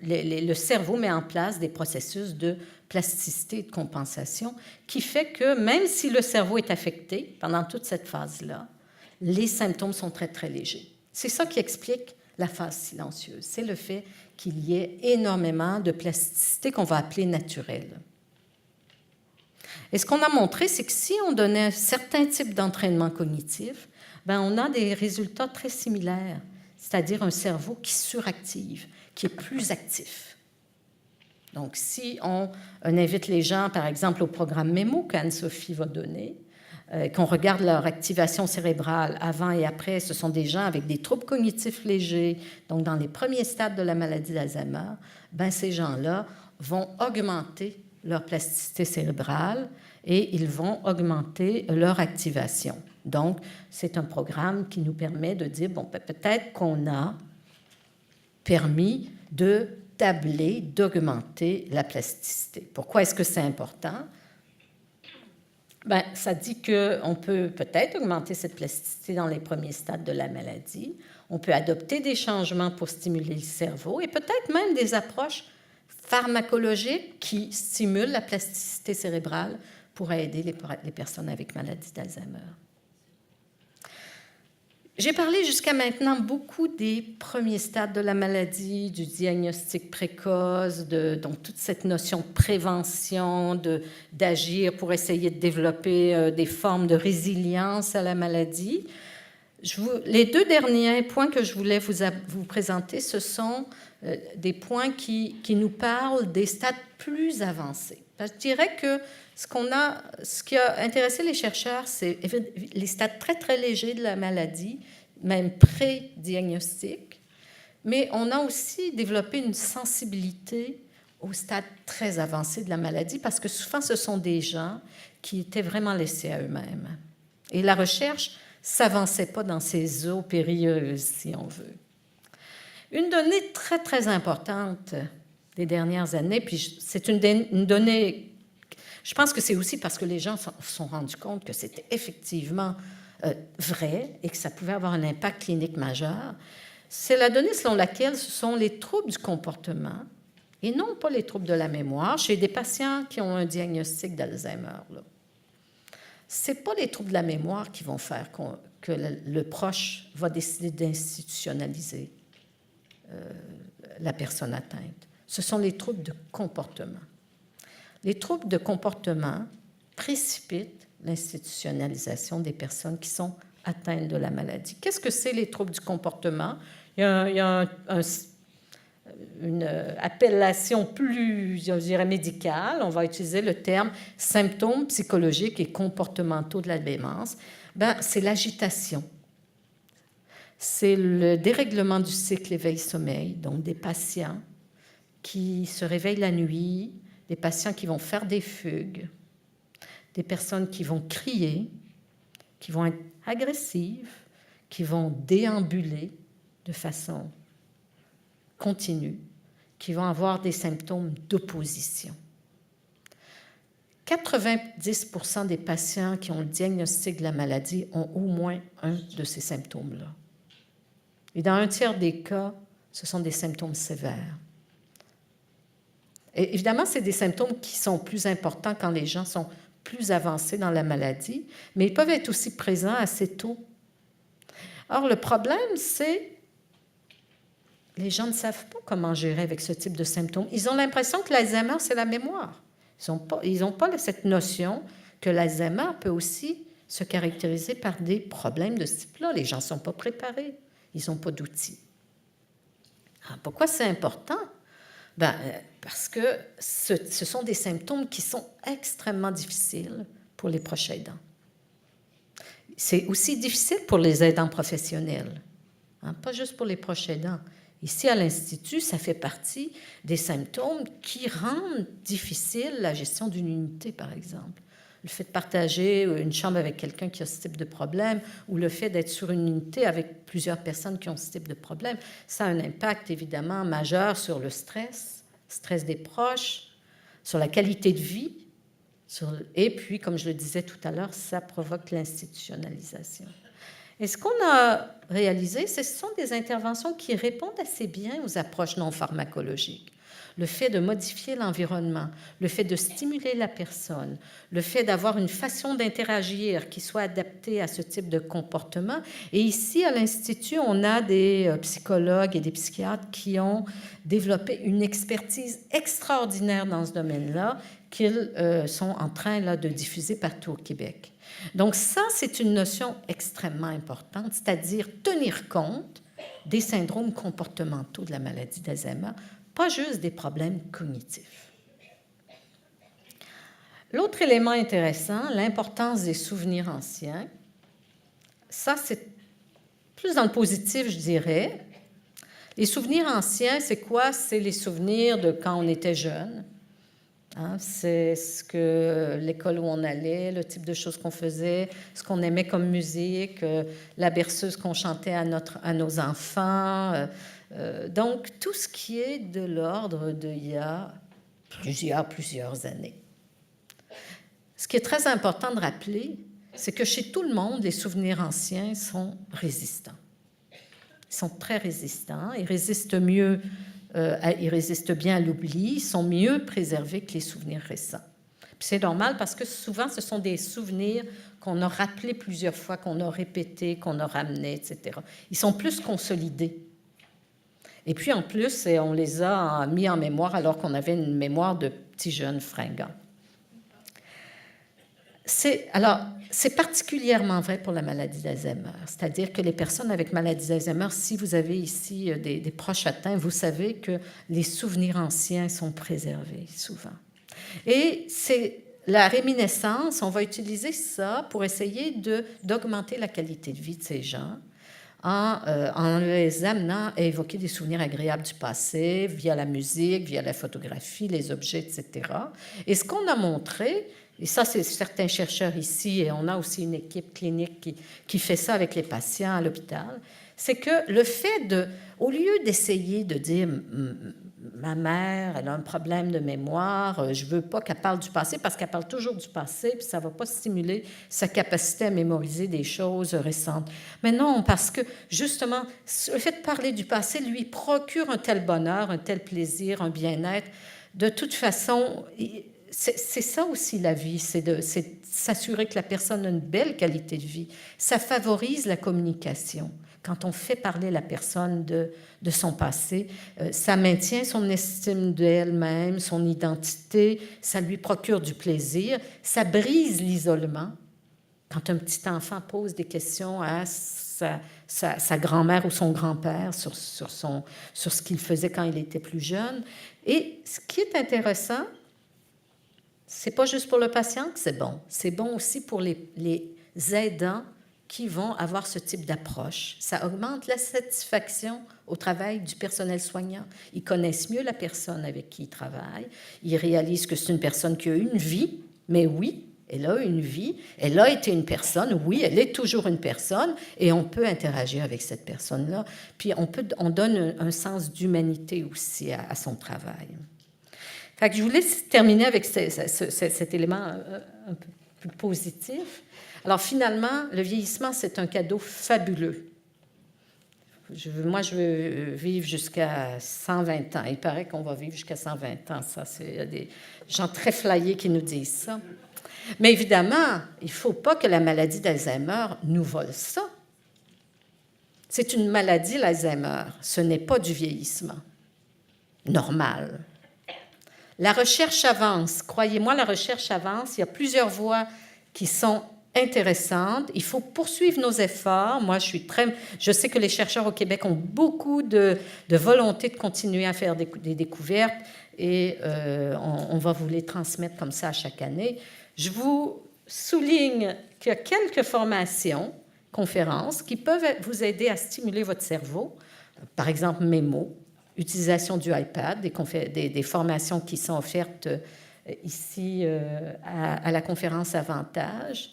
Le cerveau met en place des processus de plasticité et de compensation qui fait que même si le cerveau est affecté pendant toute cette phase-là, les symptômes sont très, très légers. C'est ça qui explique la phase silencieuse. C'est le fait qu'il y ait énormément de plasticité qu'on va appeler naturelle. Et ce qu'on a montré, c'est que si on donnait un certain type d'entraînement cognitif, bien, on a des résultats très similaires, c'est-à-dire un cerveau qui suractive, qui est plus actif. Donc, si on invite les gens, par exemple, au programme MEMO qu'Anne-Sophie va donner, qu'on regarde leur activation cérébrale avant et après, ce sont des gens avec des troubles cognitifs légers, donc dans les premiers stades de la maladie d'Alzheimer, ben ces gens-là vont augmenter leur plasticité cérébrale et ils vont augmenter leur activation. Donc, c'est un programme qui nous permet de dire, bon, peut-être qu'on a permis de tabler, d'augmenter la plasticité. Pourquoi est-ce que c'est important? Ben, ça dit qu'on peut peut-être augmenter cette plasticité dans les premiers stades de la maladie. On peut adopter des changements pour stimuler le cerveau et peut-être même des approches pharmacologiques qui stimulent la plasticité cérébrale pour aider les personnes avec maladie d'Alzheimer. J'ai parlé jusqu'à maintenant beaucoup des premiers stades de la maladie, du diagnostic précoce, donc toute cette notion de prévention, d'agir pour essayer de développer des formes de résilience à la maladie. Les deux derniers points que je voulais vous présenter, ce sont des points qui nous parlent des stades plus avancés. Je dirais que ce qui a intéressé les chercheurs, c'est les stades très, très légers de la maladie, même pré-diagnostic, mais on a aussi développé une sensibilité au stade très avancé de la maladie parce que souvent, ce sont des gens qui étaient vraiment laissés à eux-mêmes. Et la recherche ne s'avançait pas dans ces eaux périlleuses, si on veut. Une donnée très, très importante des dernières années, puis c'est une donnée. Je pense que c'est aussi parce que les gens se sont rendus compte que c'était effectivement vrai et que ça pouvait avoir un impact clinique majeur. C'est la donnée selon laquelle ce sont les troubles du comportement et non pas les troubles de la mémoire chez des patients qui ont un diagnostic d'Alzheimer. Ce n'est pas les troubles de la mémoire qui vont faire que le proche va décider d'institutionnaliser la personne atteinte. Ce sont les troubles de comportement. Les troubles de comportement précipitent l'institutionnalisation des personnes qui sont atteintes de la maladie. Qu'est-ce que c'est les troubles du comportement? Il y a une appellation plus, je dirais, médicale. On va utiliser le terme symptômes psychologiques et comportementaux de la démence. C'est l'agitation. C'est le dérèglement du cycle éveil-sommeil, donc des patients qui se réveillent la nuit, des patients qui vont faire des fugues, des personnes qui vont crier, qui vont être agressives, qui vont déambuler de façon continue, qui vont avoir des symptômes d'opposition. 90% des patients qui ont le diagnostic de la maladie ont au moins un de ces symptômes-là. Et dans un tiers des cas, ce sont des symptômes sévères. Et évidemment, c'est des symptômes qui sont plus importants quand les gens sont plus avancés dans la maladie, mais ils peuvent être aussi présents assez tôt. Or, le problème, c'est que les gens ne savent pas comment gérer avec ce type de symptômes. Ils ont l'impression que l'Alzheimer, c'est la mémoire. Ils n'ont pas cette notion que l'Alzheimer peut aussi se caractériser par des problèmes de ce type-là. Les gens ne sont pas préparés. Ils n'ont pas d'outils. Alors, pourquoi c'est important? Parce que ce sont des symptômes qui sont extrêmement difficiles pour les proches aidants. C'est aussi difficile pour les aidants professionnels, pas juste pour les proches aidants. Ici, à l'Institut, ça fait partie des symptômes qui rendent difficile la gestion d'une unité, par exemple. Le fait de partager une chambre avec quelqu'un qui a ce type de problème ou le fait d'être sur une unité avec plusieurs personnes qui ont ce type de problème, ça a un impact évidemment majeur sur le stress des proches, sur la qualité de vie, et puis, comme je le disais tout à l'heure, ça provoque l'institutionnalisation. Et ce qu'on a réalisé, ce sont des interventions qui répondent assez bien aux approches non pharmacologiques. Le fait de modifier l'environnement, le fait de stimuler la personne, le fait d'avoir une façon d'interagir qui soit adaptée à ce type de comportement. Et ici, à l'Institut, on a des psychologues et des psychiatres qui ont développé une expertise extraordinaire dans ce domaine-là qu'ils sont en train de diffuser partout au Québec. Donc ça, c'est une notion extrêmement importante, c'est-à-dire tenir compte des syndromes comportementaux de la maladie d'Alzheimer pas juste des problèmes cognitifs. L'autre élément intéressant, l'importance des souvenirs anciens. Ça, c'est plus dans le positif, je dirais. Les souvenirs anciens, c'est quoi? C'est les souvenirs de quand on était jeune. Hein, c'est ce que l'école où on allait, le type de choses qu'on faisait, ce qu'on aimait comme musique, la berceuse qu'on chantait à nos enfants. Donc, tout ce qui est de l'ordre d'il y a plusieurs années. Ce qui est très important de rappeler, c'est que chez tout le monde, les souvenirs anciens sont résistants. Ils sont très résistants, ils résistent mieux. Ils résistent bien à l'oubli, ils sont mieux préservés que les souvenirs récents. Puis c'est normal parce que souvent, ce sont des souvenirs qu'on a rappelés plusieurs fois, qu'on a répétés, qu'on a ramenés, etc. Ils sont plus consolidés. Et puis, en plus, on les a mis en mémoire alors qu'on avait une mémoire de petits jeunes fringants. C'est particulièrement vrai pour la maladie d'Alzheimer, c'est-à-dire que les personnes avec maladie d'Alzheimer, si vous avez ici des proches atteints, vous savez que les souvenirs anciens sont préservés souvent. Et c'est la réminiscence, on va utiliser ça pour essayer d'augmenter la qualité de vie de ces gens en les amenant à évoquer des souvenirs agréables du passé via la musique, via la photographie, les objets, etc. Et ce qu'on a montré, et ça, c'est certains chercheurs ici, et on a aussi une équipe clinique qui fait ça avec les patients à l'hôpital, c'est que le fait au lieu d'essayer de dire « ma mère, elle a un problème de mémoire, je ne veux pas qu'elle parle du passé », parce qu'elle parle toujours du passé, puis ça ne va pas stimuler sa capacité à mémoriser des choses récentes. Mais non, parce que, justement, le fait de parler du passé lui procure un tel bonheur, un tel plaisir, un bien-être. De toute façon, c'est ça aussi la vie, c'est s'assurer que la personne a une belle qualité de vie. Ça favorise la communication. Quand on fait parler la personne de son passé, ça maintient son estime d'elle-même, son identité, ça lui procure du plaisir, ça brise l'isolement. Quand un petit enfant pose des questions à sa grand-mère ou son grand-père sur ce qu'il faisait quand il était plus jeune. Et ce qui est intéressant, c'est pas juste pour le patient que c'est bon aussi pour les aidants qui vont avoir ce type d'approche. Ça augmente la satisfaction au travail du personnel soignant. Ils connaissent mieux la personne avec qui ils travaillent. Ils réalisent que c'est une personne qui a une vie, mais oui, elle a une vie, elle a été une personne, oui, elle est toujours une personne, et on peut interagir avec cette personne-là. Puis on donne un sens d'humanité aussi à son travail. Fait que je voulais terminer avec cet élément un peu plus positif. Alors finalement, le vieillissement, c'est un cadeau fabuleux. Moi, je veux vivre jusqu'à 120 ans. Il paraît qu'on va vivre jusqu'à 120 ans. Ça, il y a des gens très flyés qui nous disent ça. Mais évidemment, il ne faut pas que la maladie d'Alzheimer nous vole ça. C'est une maladie, l'Alzheimer. Ce n'est pas du vieillissement normal. La recherche avance. Croyez-moi, la recherche avance. Il y a plusieurs voies qui sont intéressantes. Il faut poursuivre nos efforts. Moi, je sais que les chercheurs au Québec ont beaucoup de volonté de continuer à faire des découvertes et on va vous les transmettre comme ça à chaque année. Je vous souligne qu'il y a quelques formations, conférences, qui peuvent vous aider à stimuler votre cerveau. Par exemple, Mémo, utilisation du iPad, des formations qui sont offertes ici à la conférence Avantage.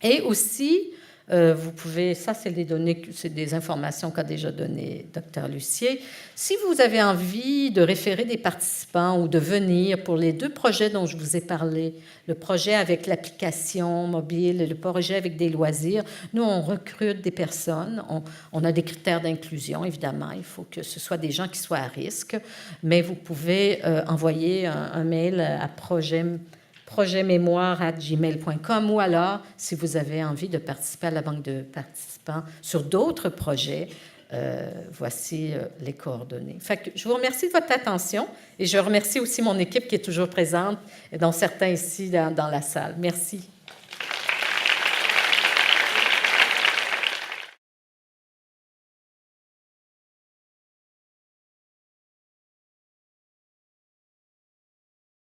Et aussi, vous pouvez, ça c'est des données, c'est des informations qu'a déjà donné Dr Lucier. Si vous avez envie de référer des participants ou de venir pour les 2 projets dont je vous ai parlé, le projet avec l'application mobile et le projet avec des loisirs, nous on recrute des personnes, on a des critères d'inclusion évidemment, il faut que ce soit des gens qui soient à mais vous pouvez envoyer un mail à projetmémoire@gmail.com ou alors, si vous avez envie de participer à la banque de participants sur d'autres projets, voici les coordonnées. Fait que je vous remercie de votre attention et je remercie aussi mon équipe qui est toujours présente, dont certains ici dans la salle. Merci.